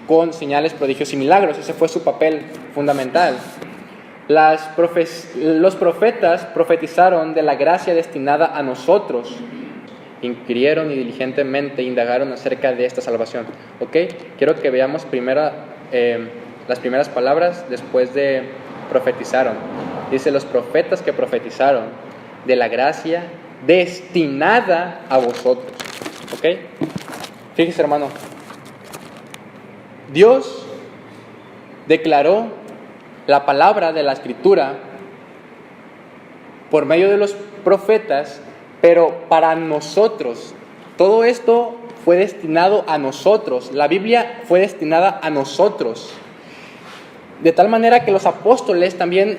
con señales, prodigios y milagros. Ese fue su papel fundamental. Los profetas profetizaron de la gracia destinada a nosotros. Inquirieron y diligentemente indagaron acerca de esta salvación. ¿Ok? Quiero que veamos primero las primeras palabras después de profetizaron. Dice: los profetas que profetizaron de la gracia destinada a vosotros. ¿Ok? Fíjese, hermano. Dios declaró la palabra de la Escritura por medio de los profetas, pero para nosotros. Todo esto fue destinado a nosotros. La Biblia fue destinada a nosotros. De tal manera que los apóstoles también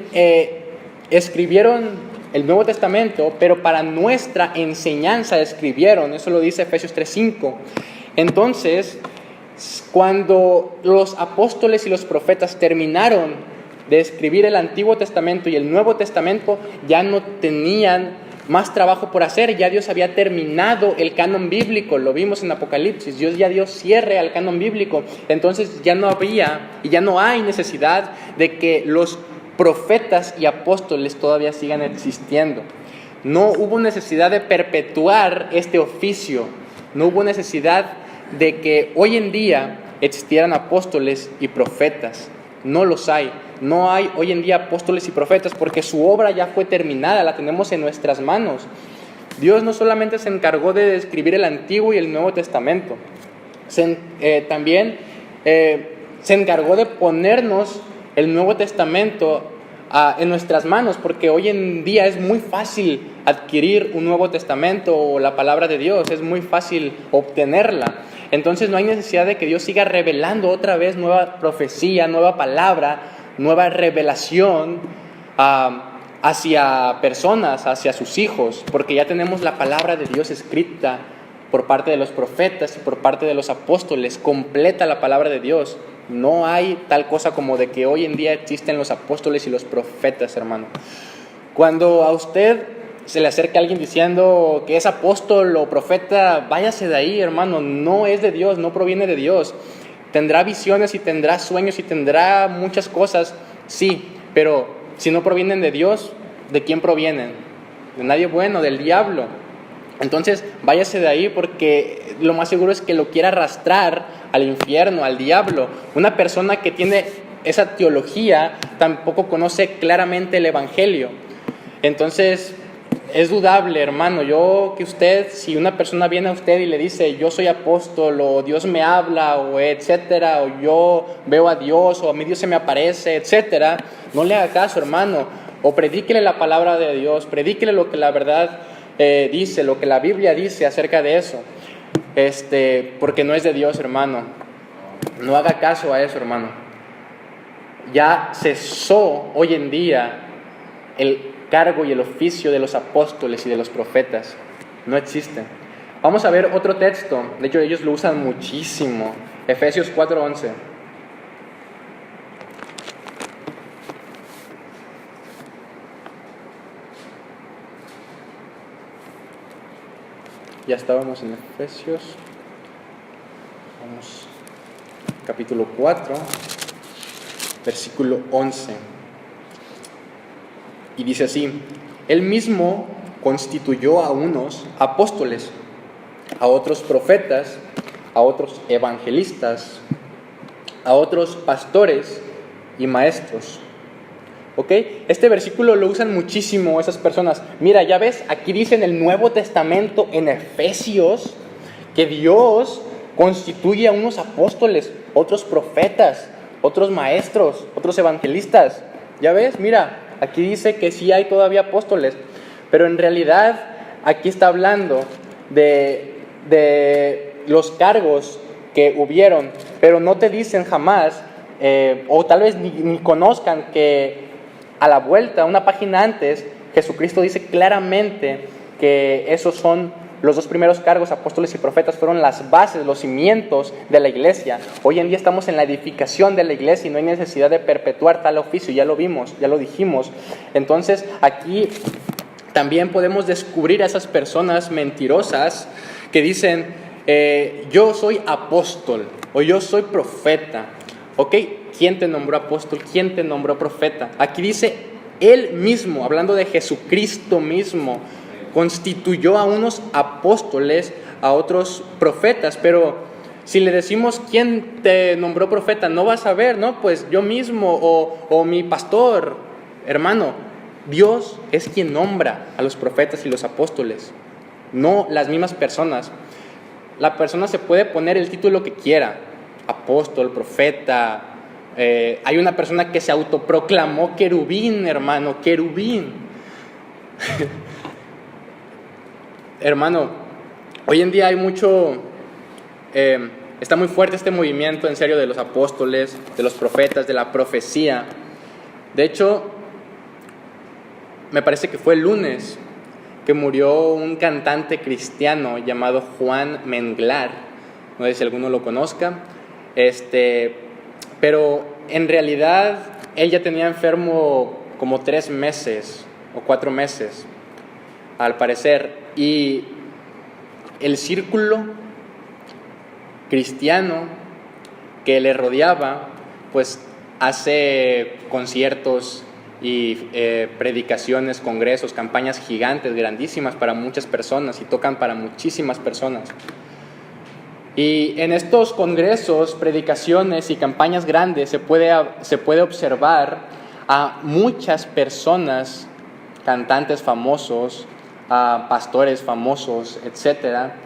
escribieron el Nuevo Testamento, pero para nuestra enseñanza escribieron. Eso lo dice Efesios 3:5. Entonces, cuando los apóstoles y los profetas terminaron de escribir el Antiguo Testamento y el Nuevo Testamento, ya no tenían más trabajo por hacer. Ya Dios había terminado el canon bíblico. Lo vimos en Apocalipsis. Dios ya dio cierre al canon bíblico. Entonces ya no había y ya no hay necesidad de que los profetas y apóstoles todavía sigan existiendo. No hubo necesidad de perpetuar este oficio. No hubo necesidad de que hoy en día existieran apóstoles y profetas. No los hay. No hay hoy en día apóstoles y profetas porque su obra ya fue terminada, la tenemos en nuestras manos. Dios no solamente se encargó de escribir el Antiguo y el Nuevo Testamento, también se encargó de ponernos el Nuevo Testamento en nuestras manos, porque hoy en día es muy fácil adquirir un Nuevo Testamento o la palabra de Dios, es muy fácil obtenerla. Entonces no hay necesidad de que Dios siga revelando otra vez nueva profecía, nueva palabra, nueva revelación hacia personas, hacia sus hijos, porque ya tenemos la palabra de Dios escrita por parte de los profetas y por parte de los apóstoles, completa la palabra de Dios. No hay tal cosa como de que hoy en día existen los apóstoles y los profetas, hermano. Cuando a usted se le acerca alguien diciendo que es apóstol o profeta, váyase de ahí, hermano. No es de Dios, no proviene de Dios. Tendrá visiones y tendrá sueños y tendrá muchas cosas, sí, pero si no provienen de Dios, ¿de quién provienen? De nadie bueno, del diablo. Entonces, váyase de ahí porque lo más seguro es que lo quiera arrastrar al infierno, al diablo. Una persona que tiene esa teología tampoco conoce claramente el Evangelio. Entonces, es dudable, hermano. Si una persona viene a usted y le dice, yo soy apóstol, o Dios me habla, o etcétera, o yo veo a Dios, o a mí Dios se me aparece, etcétera, no le haga caso, hermano. O predíquele la palabra de Dios, predíquele lo que la verdad dice, lo que la Biblia dice acerca de eso. Porque no es de Dios, hermano. No haga caso a eso, hermano. Ya cesó hoy en día el cargo y el oficio de los apóstoles y de los profetas. No existen. Vamos a ver otro texto. De hecho, ellos lo usan muchísimo. Efesios 4:11. Ya estábamos en Efesios. Vamos, capítulo 4, versículo 11. Y dice así: Él mismo constituyó a unos apóstoles, a otros profetas, a otros evangelistas, a otros pastores y maestros. ¿Ok? Este versículo lo usan muchísimo esas personas. Mira, ya ves, aquí dice en el Nuevo Testamento, en Efesios, que Dios constituye a unos apóstoles, otros profetas, otros maestros, otros evangelistas. Ya ves, mira, aquí dice que sí hay todavía apóstoles, pero en realidad aquí está hablando de los cargos que hubieron, pero no te dicen jamás, o tal vez ni conozcan que a la vuelta, una página antes, Jesucristo dice claramente que esos son los dos primeros cargos, apóstoles y profetas, fueron las bases, los cimientos de la iglesia. Hoy en día estamos en la edificación de la iglesia y no hay necesidad de perpetuar tal oficio, ya lo vimos, ya lo dijimos. Entonces aquí también podemos descubrir a esas personas mentirosas que dicen, yo soy apóstol o yo soy profeta. ¿Ok? ¿Quién te nombró apóstol? ¿Quién te nombró profeta? Aquí dice, Él mismo, hablando de Jesucristo mismo, constituyó a unos apóstoles, a otros profetas, pero si le decimos quién te nombró profeta, no vas a ver, ¿no? Pues yo mismo o mi pastor. Hermano, Dios es quien nombra a los profetas y los apóstoles, no las mismas personas. La persona se puede poner el título que quiera, apóstol, profeta. Hay una persona que se autoproclamó querubín, hermano, querubín. Hermano, hoy en día hay mucho, está muy fuerte este movimiento en serio de los apóstoles, de los profetas, de la profecía. De hecho, me parece que fue el lunes que murió un cantante cristiano llamado Juan Menglar. No sé si alguno lo conozca. Pero en realidad él ya tenía enfermo como 3 meses o 4 meses, al parecer. Y el círculo cristiano que le rodeaba, pues hace conciertos y predicaciones, congresos, campañas gigantes, grandísimas para muchas personas y tocan para muchísimas personas. Y en estos congresos, predicaciones y campañas grandes se puede observar a muchas personas, cantantes famosos, a pastores famosos, etcétera,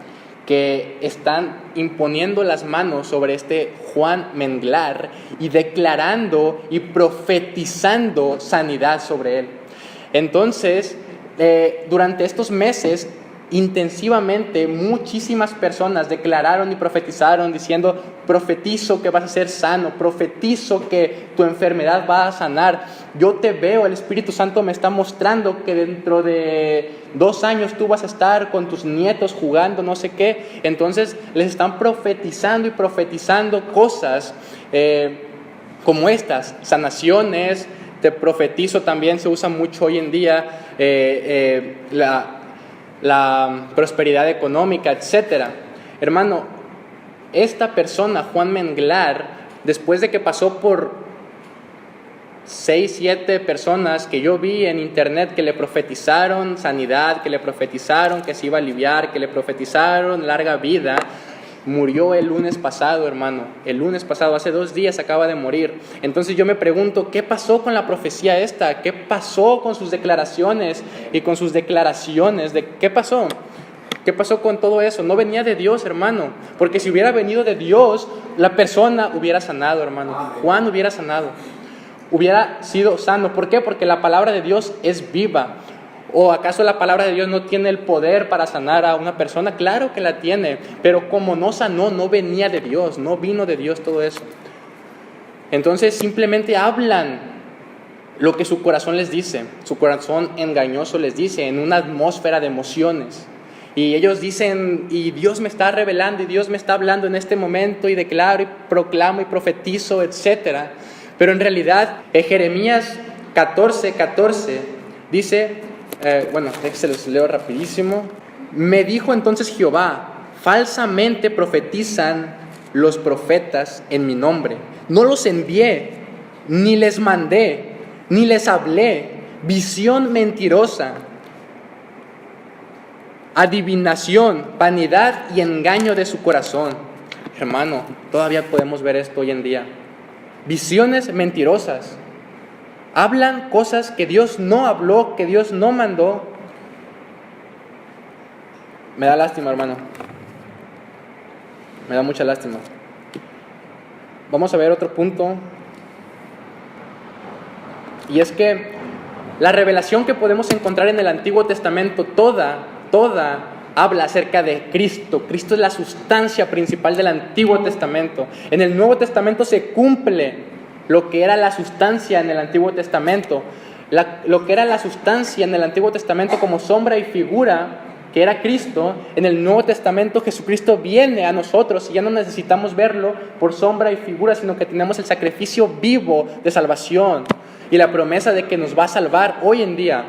que están imponiendo las manos sobre este Juan Menglar y declarando y profetizando sanidad sobre él. Entonces, durante estos meses, intensivamente, muchísimas personas declararon y profetizaron diciendo, profetizo que vas a ser sano, profetizo que tu enfermedad va a sanar. Yo te veo, el Espíritu Santo me está mostrando que dentro de 2 años tú vas a estar con tus nietos jugando, no sé qué. Entonces les están profetizando y profetizando cosas como estas, sanaciones. Te profetizo, también se usa mucho hoy en día la prosperidad económica, etcétera. Hermano, esta persona, Juan Menglar, después de que pasó por 6, 7 personas que yo vi en internet que le profetizaron sanidad, que le profetizaron que se iba a aliviar, que le profetizaron larga vida, murió el lunes pasado, hermano. El lunes pasado, hace 2 días acaba de morir. Entonces yo me pregunto, ¿qué pasó con la profecía esta? ¿Qué pasó con sus declaraciones y con sus declaraciones? ¿Qué pasó? ¿Qué pasó con todo eso? No venía de Dios, hermano. Porque si hubiera venido de Dios, la persona hubiera sanado, hermano. Juan hubiera sanado. Hubiera sido sano. ¿Por qué? Porque la palabra de Dios es viva. ¿O acaso la palabra de Dios no tiene el poder para sanar a una persona? Claro que la tiene, pero como no sanó, no venía de Dios, no vino de Dios todo eso. Entonces simplemente hablan lo que su corazón les dice, su corazón engañoso les dice, en una atmósfera de emociones. Y ellos dicen, y Dios me está revelando, y Dios me está hablando en este momento, y declaro, y proclamo, y profetizo, etc. Pero en realidad, Jeremías 14:14 dice... se los leo rapidísimo. Me dijo entonces Jehová, falsamente profetizan los profetas en mi nombre. No los envié, ni les mandé, ni les hablé. Visión mentirosa, adivinación, vanidad y engaño de su corazón. Hermano, todavía podemos ver esto hoy en día. Visiones mentirosas. Hablan cosas que Dios no habló, que Dios no mandó. Me da lástima, hermano. Me da mucha lástima. Vamos a ver otro punto. Y es que la revelación que podemos encontrar en el Antiguo Testamento, toda habla acerca de Cristo. Cristo es la sustancia principal del Antiguo Testamento. En el Nuevo Testamento se cumple lo que era la sustancia en el Antiguo Testamento. Lo que era la sustancia en el Antiguo Testamento como sombra y figura, que era Cristo, en el Nuevo Testamento Jesucristo viene a nosotros y ya no necesitamos verlo por sombra y figura, sino que tenemos el sacrificio vivo de salvación y la promesa de que nos va a salvar hoy en día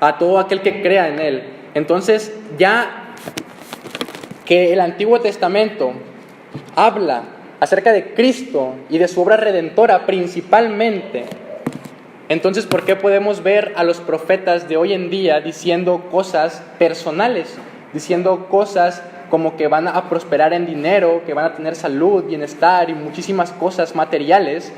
a todo aquel que crea en Él. Entonces, ya que el Antiguo Testamento habla acerca de Cristo y de su obra redentora principalmente, entonces, ¿por qué podemos ver a los profetas de hoy en día diciendo cosas personales? Diciendo cosas como que van a prosperar en dinero, que van a tener salud, bienestar y muchísimas cosas materiales,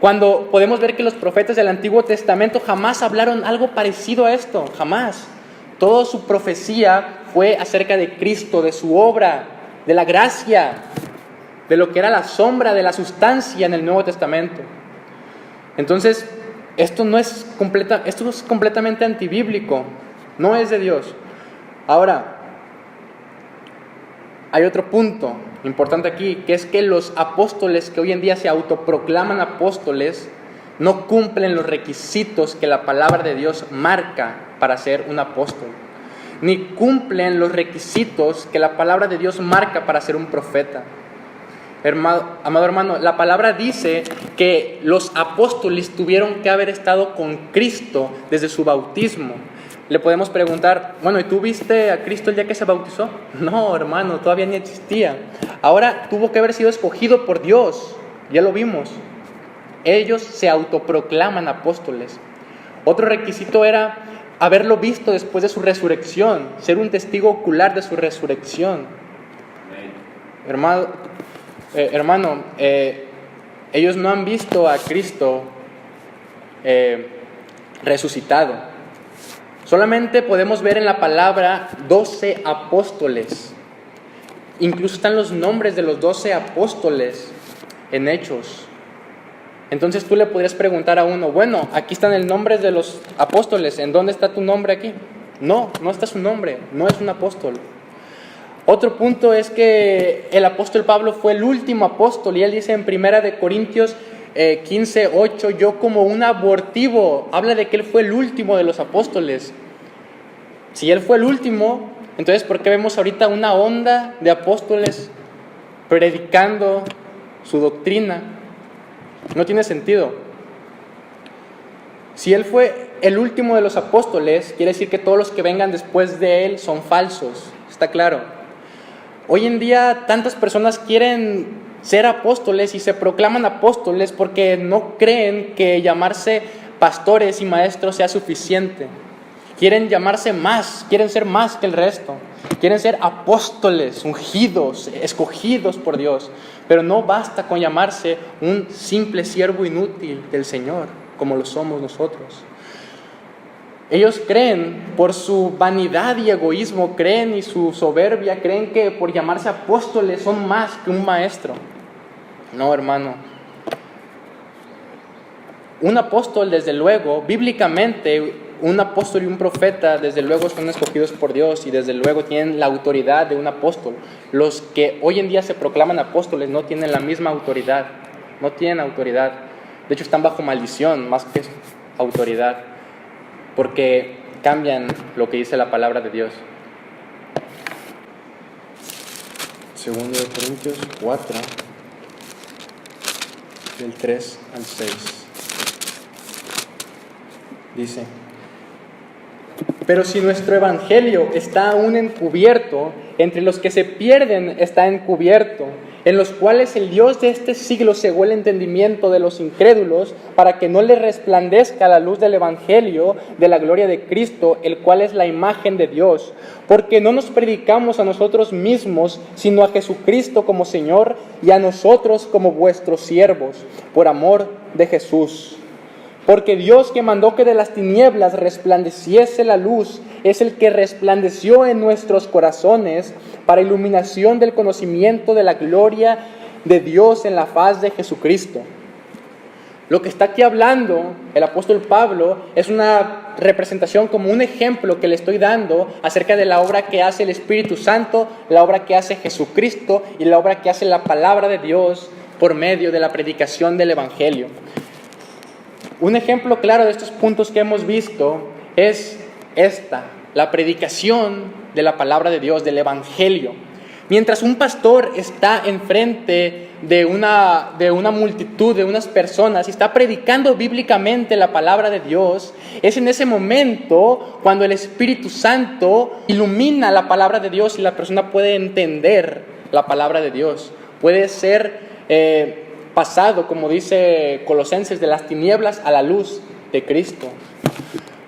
cuando podemos ver que los profetas del Antiguo Testamento jamás hablaron algo parecido a esto, jamás. Toda su profecía fue acerca de Cristo, de su obra, de la gracia, de lo que era la sombra de la sustancia en el Nuevo Testamento. Entonces, esto es completamente antibíblico, no es de Dios. Ahora, hay otro punto importante aquí, que es que los apóstoles que hoy en día se autoproclaman apóstoles no cumplen los requisitos que la palabra de Dios marca para ser un apóstol, ni cumplen los requisitos que la palabra de Dios marca para ser un profeta. Amado hermano, la palabra dice que los apóstoles tuvieron que haber estado con Cristo desde su bautismo. Le podemos preguntar, bueno, ¿y tú viste a Cristo el día que se bautizó? No, hermano, todavía ni existía. Ahora tuvo que haber sido escogido por Dios, ya lo vimos. Ellos se autoproclaman apóstoles. Otro requisito era haberlo visto después de su resurrección, ser un testigo ocular de su resurrección. Hermano, ellos no han visto a Cristo resucitado. Solamente podemos ver en la palabra 12 apóstoles. Incluso están los nombres de los 12 apóstoles en Hechos. Entonces tú le podrías preguntar a uno, bueno, aquí están el nombre de los apóstoles, ¿en dónde está tu nombre aquí? No está su nombre, no es un apóstol. Otro punto es que el apóstol Pablo fue el último apóstol y él dice en 1 Corintios 15:8, yo como un abortivo, habla de que él fue el último de los apóstoles. Si él fue el último, entonces ¿por qué vemos ahorita una onda de apóstoles predicando su doctrina? No tiene sentido. Si él fue el último de los apóstoles, quiere decir que todos los que vengan después de él son falsos, está claro. Hoy en día tantas personas quieren ser apóstoles y se proclaman apóstoles porque no creen que llamarse pastores y maestros sea suficiente. Quieren llamarse más, quieren ser más que el resto. Quieren ser apóstoles, ungidos, escogidos por Dios. Pero no basta con llamarse un simple siervo inútil del Señor, como lo somos nosotros. Ellos creen, por su vanidad y egoísmo, creen y su soberbia, creen que por llamarse apóstoles son más que un maestro. No, hermano. Un apóstol, desde luego, bíblicamente, un apóstol y un profeta, desde luego, son escogidos por Dios y desde luego tienen la autoridad de un apóstol. Los que hoy en día se proclaman apóstoles no tienen la misma autoridad, no tienen autoridad. De hecho, están bajo maldición más que autoridad, porque cambian lo que dice la palabra de Dios. 2 Corintios 4, del 3 al 6. Dice: pero si nuestro evangelio está aún encubierto, entre los que se pierden está encubierto, en los cuales el Dios de este siglo cegó el entendimiento de los incrédulos, para que no les resplandezca la luz del Evangelio de la gloria de Cristo, el cual es la imagen de Dios. Porque no nos predicamos a nosotros mismos, sino a Jesucristo como Señor, y a nosotros como vuestros siervos, por amor de Jesús. Porque Dios, que mandó que de las tinieblas resplandeciese la luz, es el que resplandeció en nuestros corazones para iluminación del conocimiento de la gloria de Dios en la faz de Jesucristo. Lo que está aquí hablando el apóstol Pablo es una representación, como un ejemplo que le estoy dando acerca de la obra que hace el Espíritu Santo, la obra que hace Jesucristo y la obra que hace la palabra de Dios por medio de la predicación del Evangelio. Un ejemplo claro de estos puntos que hemos visto es la predicación de la palabra de Dios, del Evangelio. Mientras un pastor está enfrente de una multitud, de unas personas, y está predicando bíblicamente la palabra de Dios, es en ese momento cuando el Espíritu Santo ilumina la palabra de Dios y la persona puede entender la palabra de Dios. Puede ser pasado, como dice Colosenses, de las tinieblas a la luz de Cristo.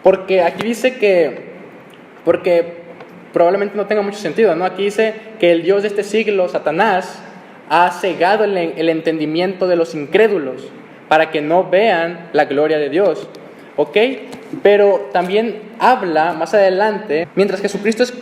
Porque aquí dice porque probablemente no tenga mucho sentido, ¿no? Aquí dice que el Dios de este siglo, Satanás, ha cegado el entendimiento de los incrédulos para que no vean la gloria de Dios, ¿ok? Pero también habla más adelante, mientras Jesucristo es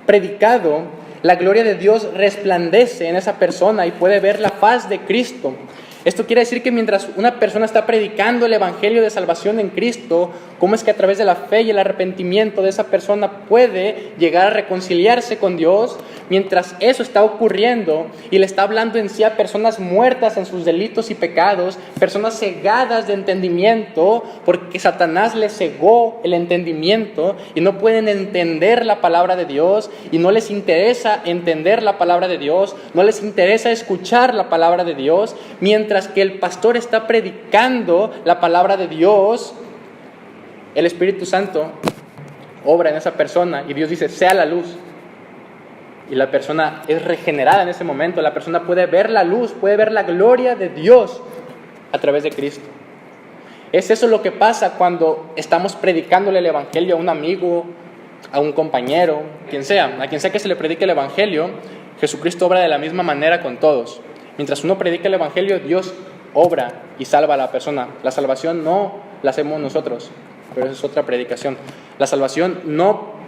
predicado, la gloria de Dios resplandece en esa persona y puede ver la faz de Cristo. Esto quiere decir que mientras una persona está predicando el Evangelio de salvación en Cristo, ¿cómo es que a través de la fe y el arrepentimiento de esa persona puede llegar a reconciliarse con Dios? Mientras eso está ocurriendo y le está hablando en sí a personas muertas en sus delitos y pecados, personas cegadas de entendimiento, porque Satanás les cegó el entendimiento y no pueden entender la palabra de Dios y no les interesa entender la palabra de Dios, no les interesa escuchar la palabra de Dios. Mientras que el pastor está predicando la palabra de Dios, el Espíritu Santo obra en esa persona y Dios dice, sea la luz. Y la persona es regenerada en ese momento. La persona puede ver la luz, puede ver la gloria de Dios a través de Cristo. Es eso lo que pasa cuando estamos predicándole el Evangelio a un amigo, a un compañero, a quien sea que se le predique el Evangelio. Jesucristo obra de la misma manera con todos. Mientras uno predica el Evangelio, Dios obra y salva a la persona. La salvación no la hacemos nosotros, pero esa es otra predicación. La salvación no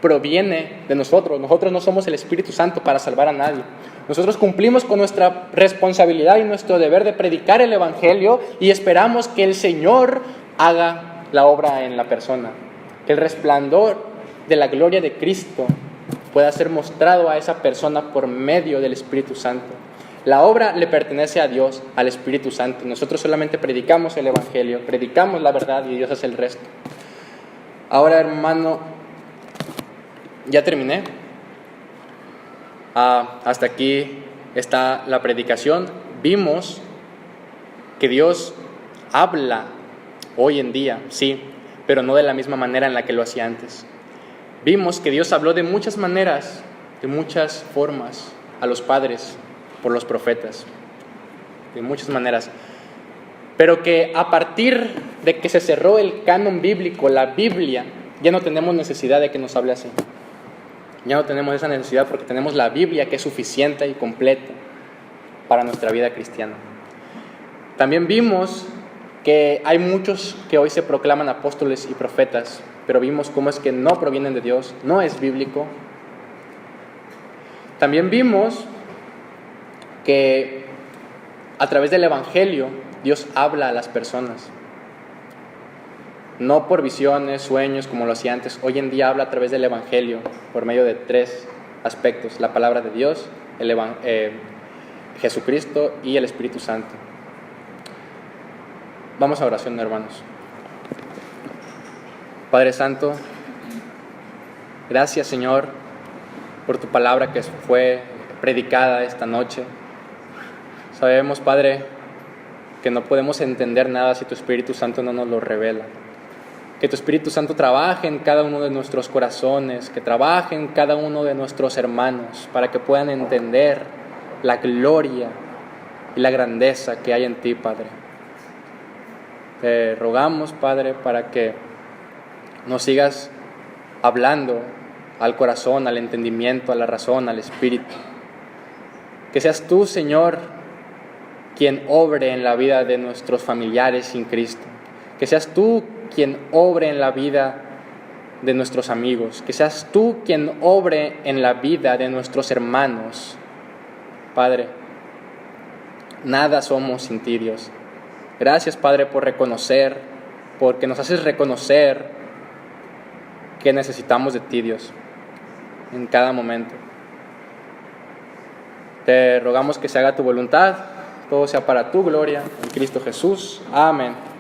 proviene de nosotros. Nosotros no somos el Espíritu Santo para salvar a nadie. Nosotros cumplimos con nuestra responsabilidad y nuestro deber de predicar el Evangelio y esperamos que el Señor haga la obra en la persona. Que el resplandor de la gloria de Cristo pueda ser mostrado a esa persona por medio del Espíritu Santo. La obra le pertenece a Dios, al Espíritu Santo. Nosotros solamente predicamos el Evangelio, predicamos la verdad y Dios hace el resto. Ahora, hermano, ya terminé. Hasta aquí está la predicación. Vimos que Dios habla hoy en día, sí, pero no de la misma manera en la que lo hacía antes. Vimos que Dios habló de muchas maneras, de muchas formas a los padres, por los profetas, de muchas maneras, pero que a partir de que se cerró el canon bíblico, la Biblia, ya no tenemos necesidad de que nos hable así. Ya no tenemos esa necesidad porque tenemos la Biblia, que es suficiente y completa para nuestra vida cristiana. También vimos que hay muchos que hoy se proclaman apóstoles y profetas, pero vimos cómo es que no provienen de Dios, no es bíblico. También vimos que a través del Evangelio Dios habla a las personas, no por visiones, sueños como lo hacía antes. Hoy en día habla a través del Evangelio por medio de 3 aspectos: la palabra de Dios, Jesucristo y el Espíritu Santo. Vamos a oración, hermanos. Padre Santo, gracias, Señor, por tu palabra que fue predicada esta noche. Sabemos, Padre, que no podemos entender nada si tu Espíritu Santo no nos lo revela. Que tu Espíritu Santo trabaje en cada uno de nuestros corazones, que trabaje en cada uno de nuestros hermanos para que puedan entender la gloria y la grandeza que hay en ti, Padre. Te rogamos, Padre, para que nos sigas hablando al corazón, al entendimiento, a la razón, al espíritu. Que seas tú, Señor, quien obre en la vida de nuestros familiares sin Cristo. Que seas tú quien obre en la vida de nuestros amigos. Que seas tú quien obre en la vida de nuestros hermanos. Padre, nada somos sin ti, Dios. Gracias, Padre, porque nos haces reconocer que necesitamos de ti, Dios, en cada momento. Te rogamos que se haga tu voluntad, todo sea para tu gloria, en Cristo Jesús. Amén.